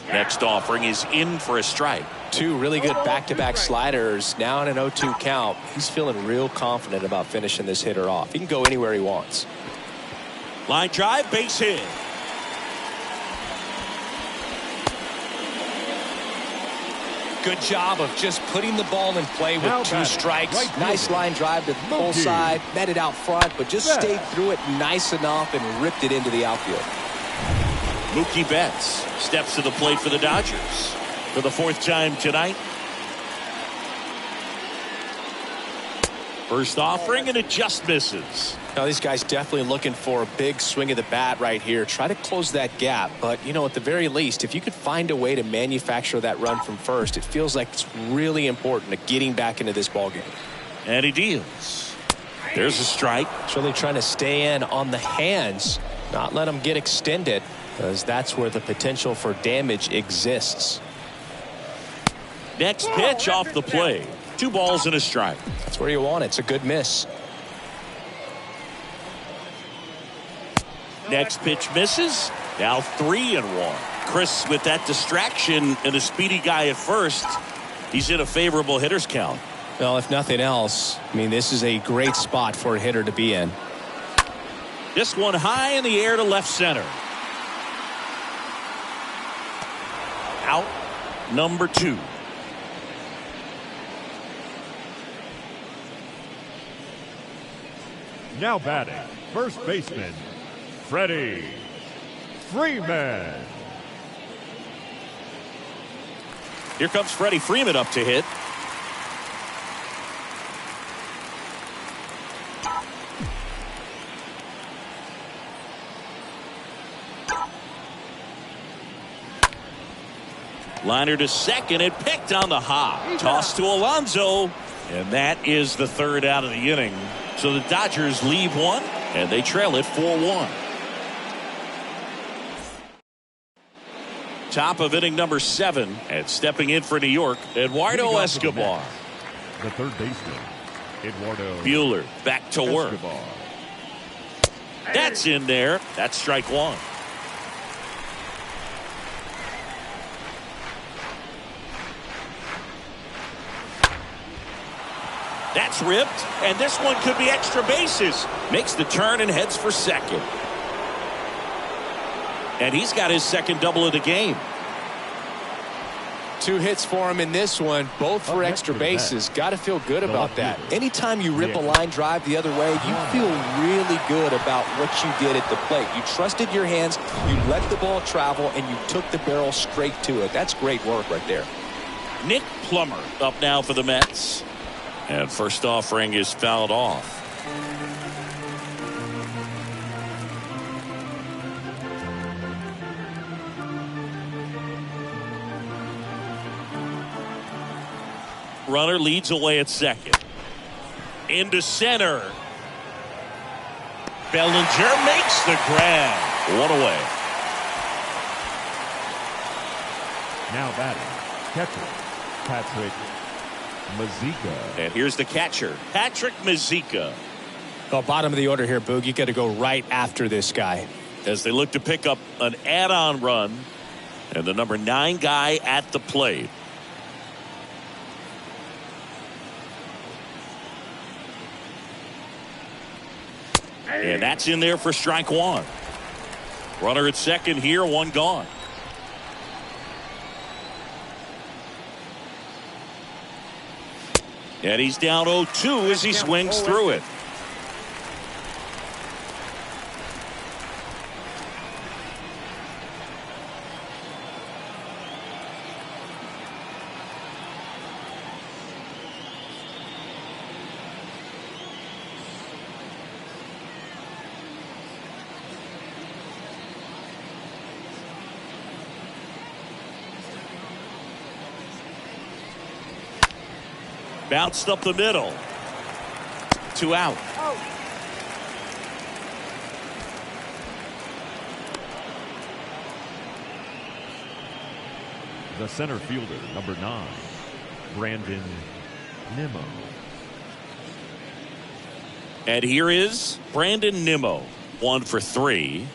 Next offering is in for a strike. 2 really good back-to-back sliders. Now in an 0-2 count. He's feeling real confident about finishing this hitter off. He can go anywhere he wants. Line drive, base hit. Good job of just putting the ball in play with now 2 strikes. right nice line drive to the full side. Met it out front, but just stayed through it nice enough and ripped it into the outfield. Mookie Betts steps to the plate for the Dodgers for the 4th time tonight. First offering, and it just misses. Now these guys definitely looking for a big swing of the bat right here. Try to close that gap, but you know, at the very least, if you could find a way to manufacture that run from first, it feels like it's really important to getting back into this ball game. And he deals. There's a strike. It's really trying to stay in on the hands, not let them get extended, because that's where the potential for damage exists. Next pitch off the plate. 2 balls and a strike. That's where you want it. It's a good miss. Next pitch misses. Now 3-1. Chris, with that distraction and a speedy guy at first, he's in a favorable hitter's count. Well, if nothing else, I mean, this is a great spot for a hitter to be in. This one high in the air to left center. Out number 2. Now batting, first baseman, Freddy Freeman. Here comes Freddy Freeman up to hit. Liner to second and picked on the hop. Toss to Alonso. And that is the third out of the inning. So the Dodgers leave one and they trail it 4-1. Top of inning number 7 and stepping in for New York, Eduardo Escobar. The third baseman, Eduardo Buehler back to work. Escobar. That's in there. That's strike 1. That's ripped, and this one could be extra bases. Makes the turn and heads for second. And he's got his second double of the game. 2 hits for him in this one, both for extra bases. Got to feel good about that. Anytime you rip a line drive the other way, you feel really good about what you did at the plate. You trusted your hands, you let the ball travel, and you took the barrel straight to it. That's great work right there. Nick Plummer up now for the Mets. And first offering is fouled off. Runner leads away at second. Into center. Bellinger makes the grab. One away. Now batting, catcher, Patrick Mazeika. And here's the catcher, Patrick Mazeika. Well, bottom of the order here, Boog. You got to go right after this guy. As they look to pick up an add-on run. And the number 9 guy at the plate. And that's in there for strike 1. Runner at second here, 1 gone. And he's down 0-2 as he swings through it. Bounced up the middle. 2 out. The center fielder, number 9, Brandon Nimmo. And here is Brandon Nimmo, 1 for 3.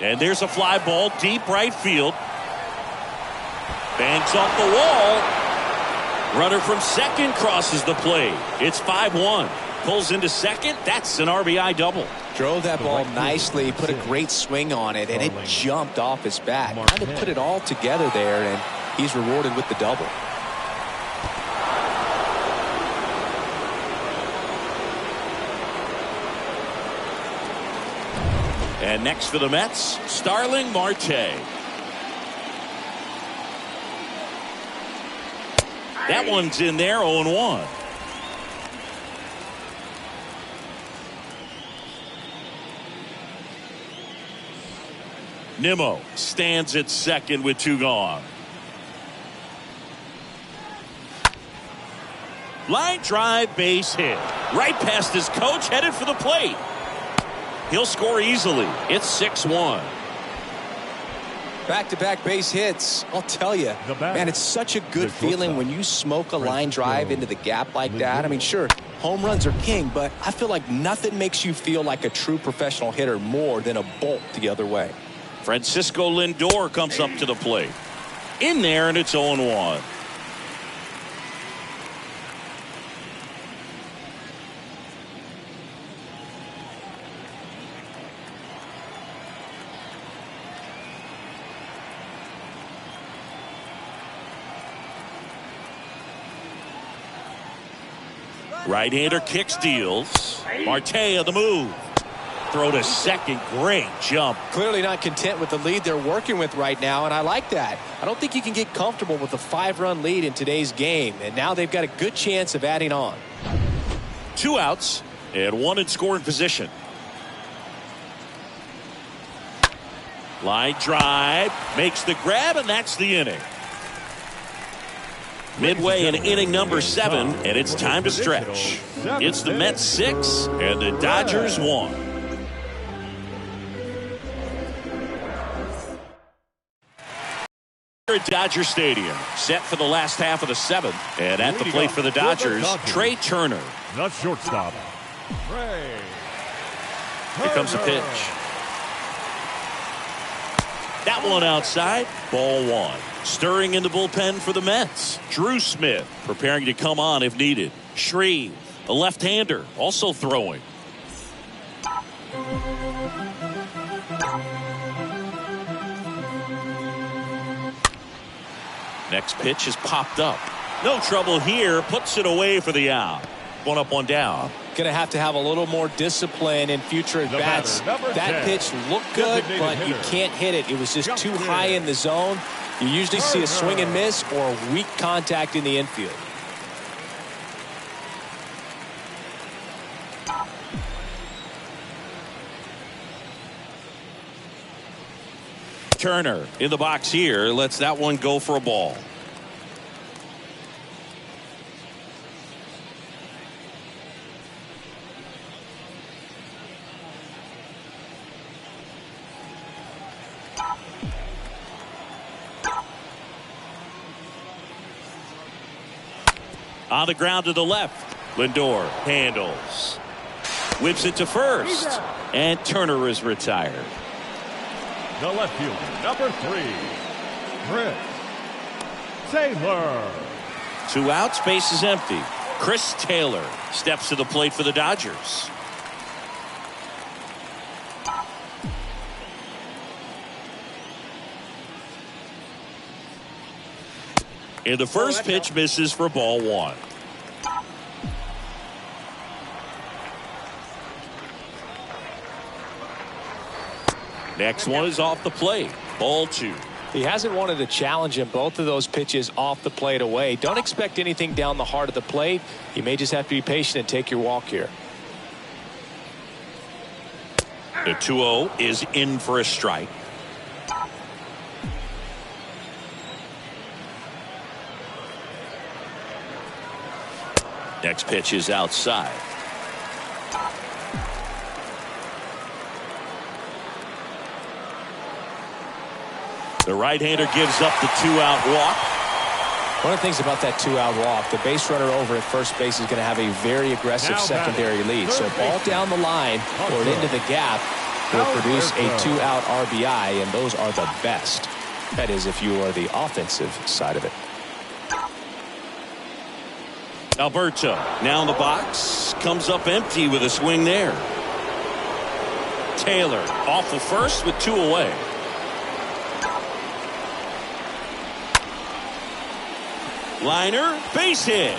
And there's a fly ball deep right field. Bangs off the wall. Runner from second crosses the plate. It's 5-1. Pulls into second. That's an RBI double. Drove that ball nicely, put a great swing on it, and it jumped off his bat. Kind of put it all together there, and he's rewarded with the double. And next for the Mets, Starling Marte. That one's in there, 0-1. Nimmo stands at second with 2 gone. Line drive, base hit. Right past his coach, headed for the plate. He'll score easily. It's 6-1. Back-to-back base hits. I'll tell you, man, it's such a good feeling when you smoke a line drive into the gap like that. I mean, sure, home runs are king, but I feel like nothing makes you feel like a true professional hitter more than a bolt the other way. Francisco Lindor comes up to the plate. In there, and it's 0-1. Right-hander kicks, deals. Marte on the move. Throw to second. Great jump. Clearly not content with the lead they're working with right now, and I like that. I don't think you can get comfortable with a 5-run lead in today's game, and now they've got a good chance of adding on. 2 outs and 1 in scoring position. Line drive makes the grab, and that's the inning. Midway in inning number 7, and it's time to stretch. It's the Mets 6 and the Dodgers 1. Here at Dodger Stadium, set for the last half of the 7th, and at the plate for the Dodgers, Trey Turner. The shortstop, Trey. Here comes a pitch. That one outside, ball 1. Stirring in the bullpen for the Mets, Drew Smith preparing to come on if needed. Shreve, a left-hander, also throwing. Next pitch is popped up. No trouble here, puts it away for the out. 1 up, 1 down. Going to have a little more discipline in future at-bats. That pitch looked good, but you can't hit it. It was just too high in the zone. You usually see a swing and miss or a weak contact in the infield. Turner in the box here, lets that one go for a ball. On the ground to the left. Lindor handles. Whips it to first. And Turner is retired. The left fielder, number 3, Chris Taylor. 2 outs, base is empty. Chris Taylor steps to the plate for the Dodgers. And the first pitch misses for ball 1. Next one is off the plate. Ball 2. He hasn't wanted to challenge him. Both of those pitches off the plate away. Don't expect anything down the heart of the plate. You may just have to be patient and take your walk here. The 2-0 is in for a strike. Next pitch is outside. The right-hander gives up the 2-out walk. One of the things about that 2-out walk, the base runner over at first base is going to have a very aggressive secondary lead. So ball down the line or into the gap will produce a 2-out RBI, and those are the best. That is if you are the offensive side of it. Alberto now in the box, comes up empty with a swing there. Taylor off of first with 2 away. Liner, base hit.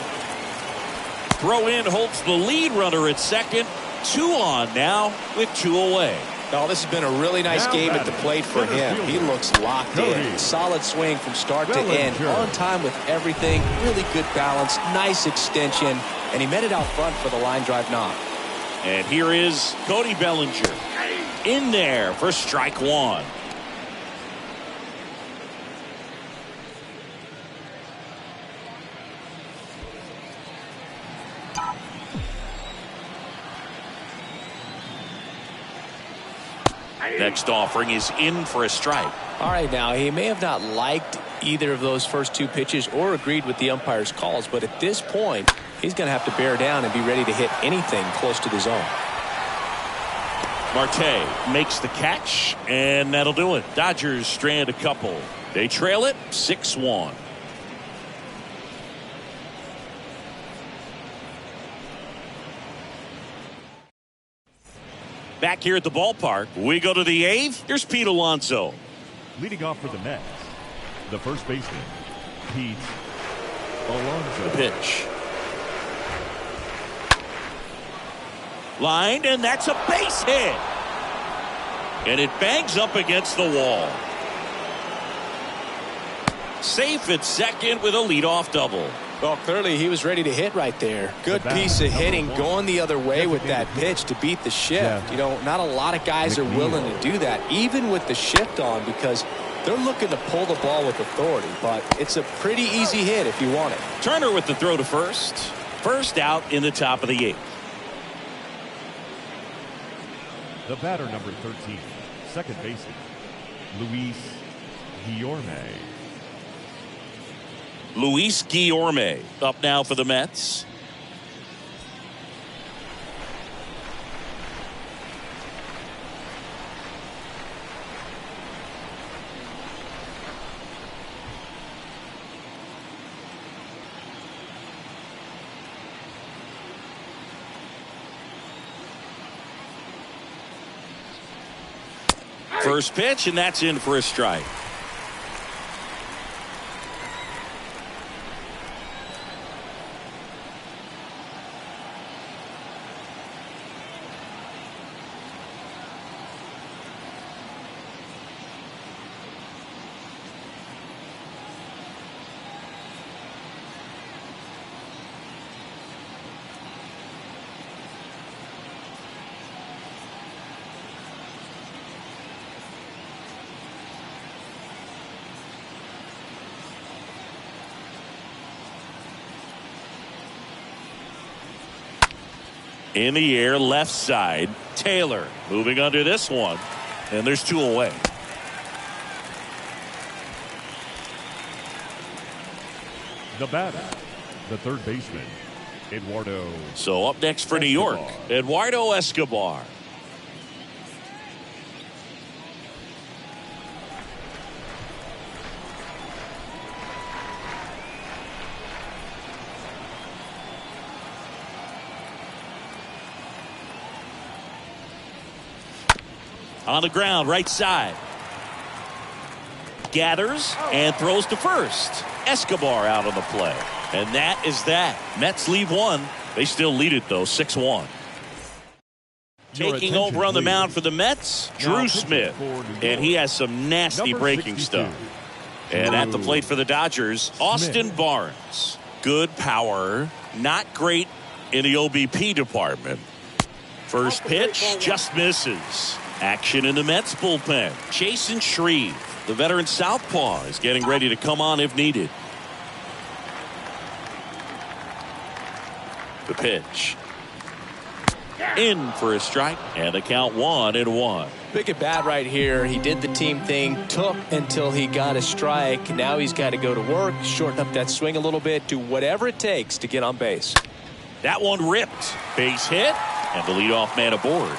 Throw in holds the lead runner at second. 2 on now with 2 away. Oh, this has been a really nice game at the plate for him. He looks locked in. Solid swing from start to end. On time with everything. Really good balance. Nice extension. And he met it out front for the line drive knock. And here is Cody Bellinger. In there for strike 1. Next offering is in for a strike. All right, now he may have not liked either of those first two pitches or agreed with the umpire's calls, but at this point, he's going to have to bear down and be ready to hit anything close to the zone. Marte makes the catch, and that'll do it. Dodgers strand a couple. They trail it 6-1. Back here at the ballpark, we go to the eighth. Here's Pete Alonso. Leading off for the Mets, the first baseman, Pete Alonso. The pitch. Lined, and that's a base hit. And it bangs up against the wall. Safe at second with a leadoff double. Well, clearly he was ready to hit right there. Good piece of hitting going the other way with that pitch to beat the shift. You know, not a lot of guys are willing to do that, even with the shift on, because they're looking to pull the ball with authority. But it's a pretty easy hit if you want it. Turner with the throw to first. First out in the top of the eighth. The batter, number 13, second baseman, Luis Guillorme. Luis Guillorme up now for the Mets. First pitch, and that's in for a strike. In the air, left side. Taylor moving under this one. And there's two away. The batter, the third baseman, Eduardo. So up next for New York, Eduardo Escobar. On the ground, right side. Gathers and throws to first. Escobar out on the play. And that is that. Mets leave one. They still lead it, though, 6-1. Taking over on the mound for the Mets, Drew Smith. And he has some nasty breaking stuff. And at the plate for the Dodgers, Austin Barnes. Good power, not great in the OBP department. First pitch just misses. Action in the Mets bullpen. Jason Shreve, the veteran southpaw, is getting ready to come on if needed. The pitch. In for a strike, and the count 1-1. Big at bat right here. He did the team thing, took until he got a strike. Now he's got to go to work, shorten up that swing a little bit, do whatever it takes to get on base. That one ripped. Base hit, and the leadoff man aboard.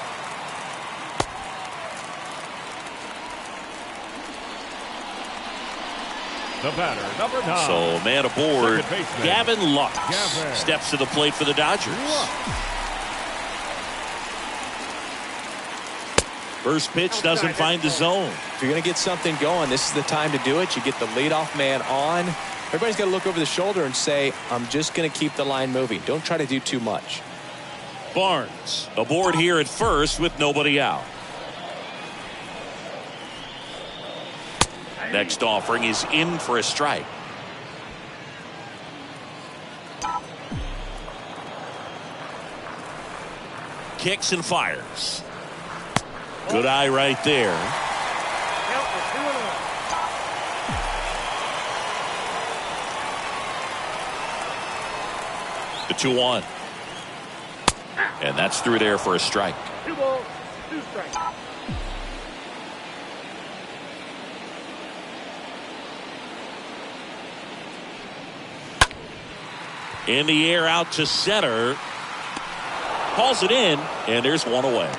The batter, number 9. So man aboard, Gavin Lux steps to the plate for the Dodgers. First pitch doesn't find the zone. If you're going to get something going, this is the time to do it. You get the leadoff man on. Everybody's got to look over the shoulder and say, I'm just going to keep the line moving. Don't try to do too much. Barnes aboard here at first with nobody out. Next offering is in for a strike. Kicks and fires. Good eye right there. The 2-1. And that's through there for a strike. 2 balls, 2 strikes. In the air out to center. Calls it in, and there's one away.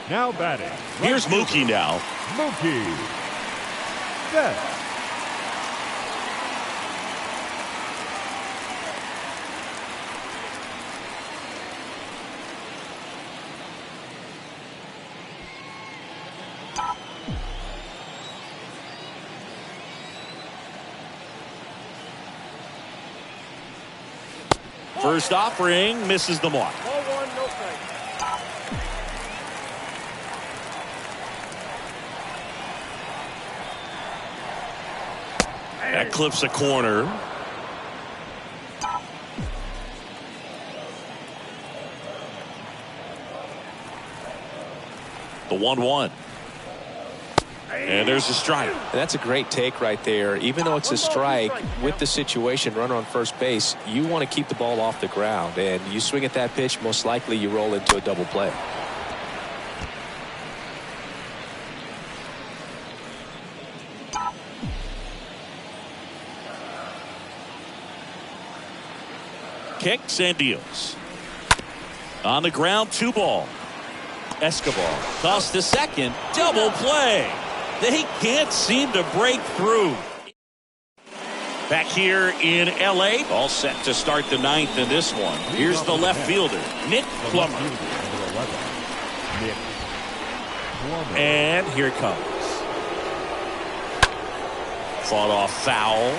Now batting. Here's Mookie now. Mookie. Betts. First offering misses the mark. Ball one, no strike. That clips a corner. The 1-1. And there's a strike. That's a great take right there. Even though it's a strike, with the situation, runner on first base, you want to keep the ball off the ground. And you swing at that pitch, most likely you roll into a double play. Kicks and deals. On the ground, 2 ball. Escobar tossed to second. Double play. They can't seem to break through. Back here in L.A., all set to start the 9th in this one. Here's the left fielder, Nick Plummer. And here it comes. Fought off foul.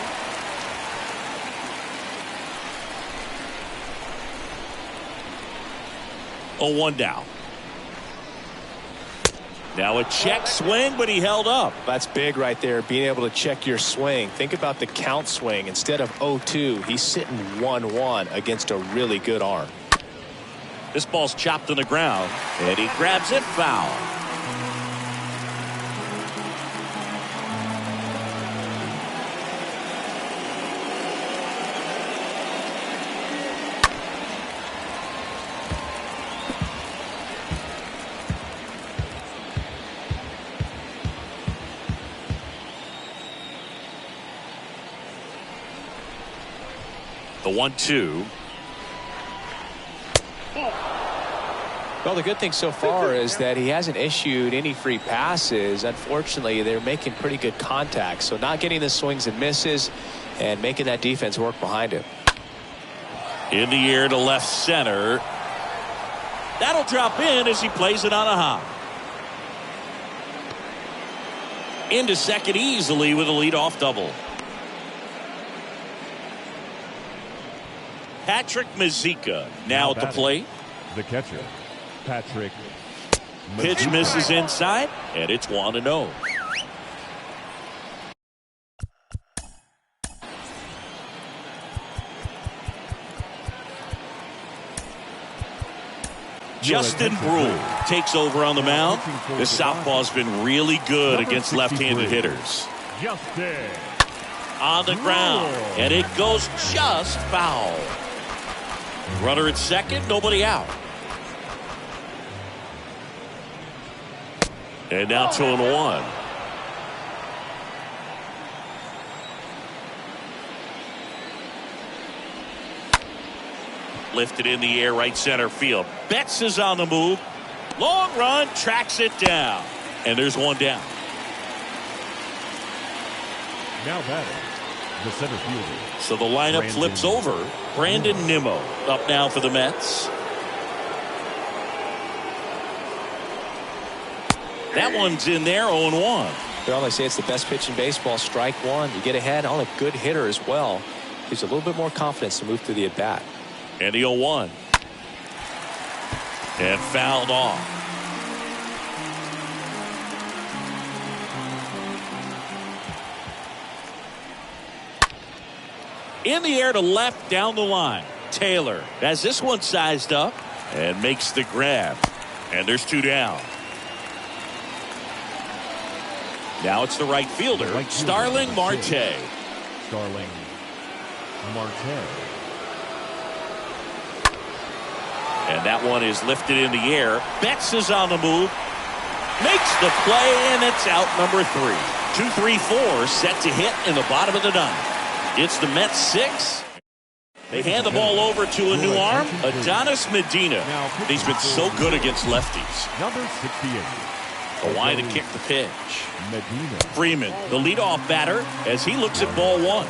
Oh, 1 down. Now a check swing, but he held up. That's big right there, being able to check your swing. Think about the count swing. Instead of 0-2, he's sitting 1-1 against a really good arm. This ball's chopped on the ground, and he grabs it foul. The 1-2. Well, the good thing so far is that he hasn't issued any free passes. Unfortunately, they're making pretty good contact. So not getting the swings and misses and making that defense work behind him. In the air to left center. That'll drop in as he plays it on a hop. Into second easily with a leadoff double. Patrick Mazeika now at the plate. The catcher, Patrick. Pitch misses inside, and it's 1-0. Justin Brule takes over on the mound. This southpaw's been really good against left-handed hitters. Justin. On the ground, and it goes just foul. Runner at second, nobody out. And now 2-1. Lifted in the air, right center field. Betts is on the move. Long run, tracks it down. And there's 1 down. Now batting, the center fielder. So the lineup flips over. Brandon Nimmo up now for the Mets. That one's in there, 0-1. Well, they say it's the best pitch in baseball, strike one. You get ahead on a good hitter as well. Gives a little bit more confidence to move through the at-bat. And the 0-1. And fouled off. In the air to left down the line. Taylor has this one sized up and makes the grab. And there's 2 down. Now it's the right fielder, Starling Marte. Starling Marte. And that one is lifted in the air. Betts is on the move. Makes the play, and it's out number 3. 2-3-4 set to hit in the bottom of the ninth. It's the Mets 6. They hand the ball over to a new arm, Adonis Medina. He's been so good against lefties. Number 68. Kawhi to kick the pitch. Freeman, the leadoff batter, as he looks at ball one.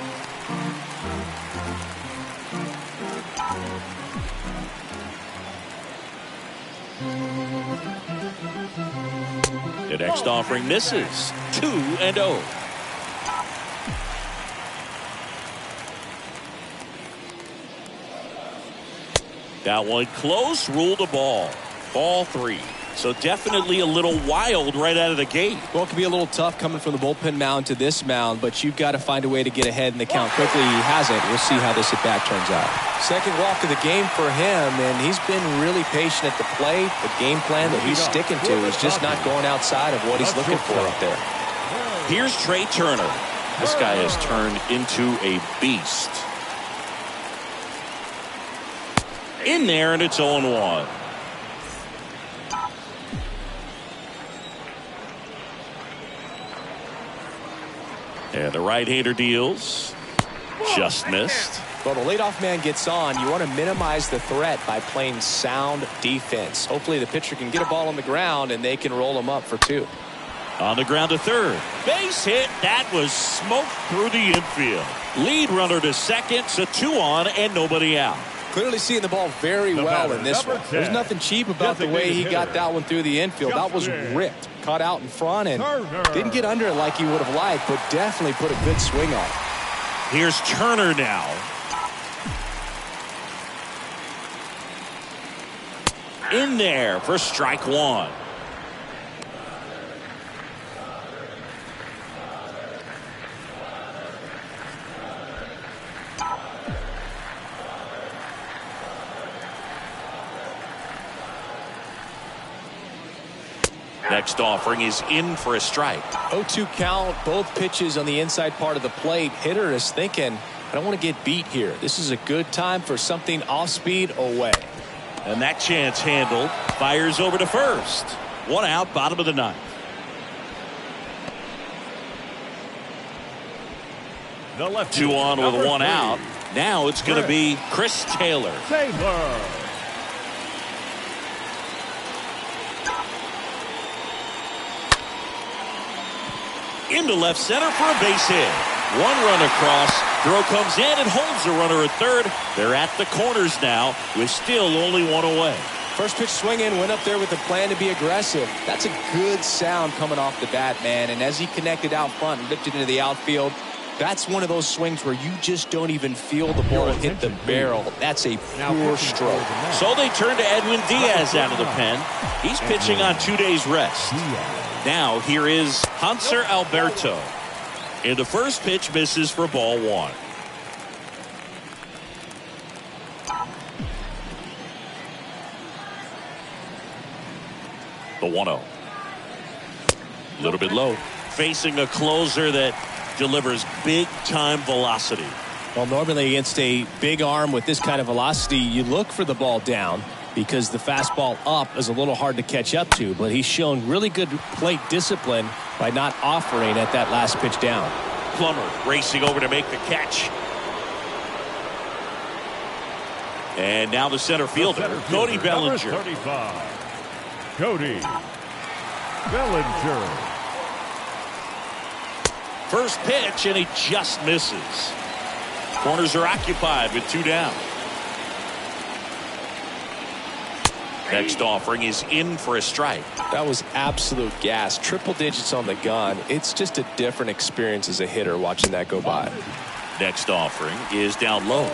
The next offering misses. 2-0. That one close, ruled a ball. Ball 3. So definitely a little wild right out of the gate. Well, it can be a little tough coming from the bullpen mound to this mound, but you've got to find a way to get ahead in the count quickly. He hasn't. We'll see how this at-bat turns out. Second walk of the game for him, and he's been really patient at the plate. The game plan that he's sticking to is just not going outside of what he's looking for up there. Here's Trey Turner. This guy has turned into a beast. In there, and it's 0-1. And the right-hander deals. Just missed. Well, the leadoff man gets on. You want to minimize the threat by playing sound defense. Hopefully the pitcher can get a ball on the ground and they can roll him up for 2. On the ground to third. Base hit. That was smoked through the infield. Lead runner to second. So 2 on and nobody out. Clearly seeing the ball very well in this one. There's nothing cheap about the way he got that one through the infield. That was ripped. Caught out in front and didn't get under it like he would have liked, but definitely put a good swing on it. Here's Turner now. In there for strike 1. Next offering is in for a strike. 0-2 count, both pitches on the inside part of the plate. Hitter is thinking, I don't want to get beat here. This is a good time for something off speed away. And that chance handled. Fires over to first. 1 out, bottom of the ninth. The left 2 on with 1 3. out. Now it's going to be Chris Taylor. Into left center for a base hit. 1 run across. Throw comes in and holds the runner at third. They're at the corners now with still only 1 away. First pitch swinging, went up there with a plan to be aggressive. That's a good sound coming off the bat, man. And as he connected out front and lifted into the outfield, that's one of those swings where you just don't even feel the ball hit the barrel. That's a pure stroke. So they turn to Edwin Diaz out of the pen. He's pitching on 2 days rest. Now here is Hanser Alberto. And the first pitch misses for ball 1. The 1-0. A little bit low. Facing a closer that delivers big-time velocity. Well, normally against a big arm with this kind of velocity, you look for the ball down because the fastball up is a little hard to catch up to. But he's shown really good plate discipline by not offering at that last pitch down. Plummer racing over to make the catch. And now the center fielder, Cody Bellinger. 35. Cody Bellinger. First pitch, and he just misses. Corners are occupied with 2 down. Next offering is in for a strike. That was absolute gas. Triple digits on the gun. It's just a different experience as a hitter watching that go by. Next offering is down low.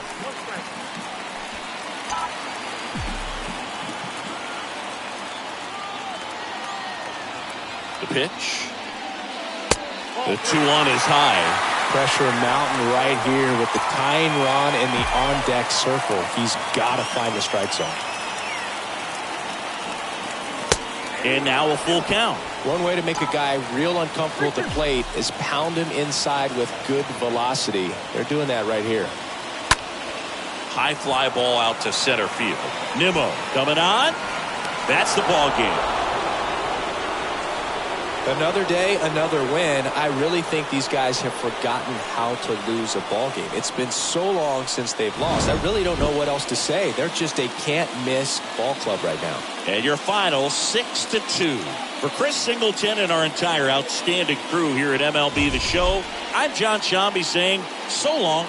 The pitch. The 2-1 is high. Pressure mountain right here with the tying run in the on-deck circle. He's got to find the strike zone. And now a full count. One way to make a guy real uncomfortable at the plate is pound him inside with good velocity. They're doing that right here. High fly ball out to center field. Nimmo coming on. That's the ball game. Another day, another win. I really think these guys have forgotten how to lose a ball game. It's been so long since they've lost. I really don't know what else to say. They're just a can't-miss ball club right now. And your final 6-2. For Chris Singleton and our entire outstanding crew here at MLB The Show, I'm John Shambi saying so long.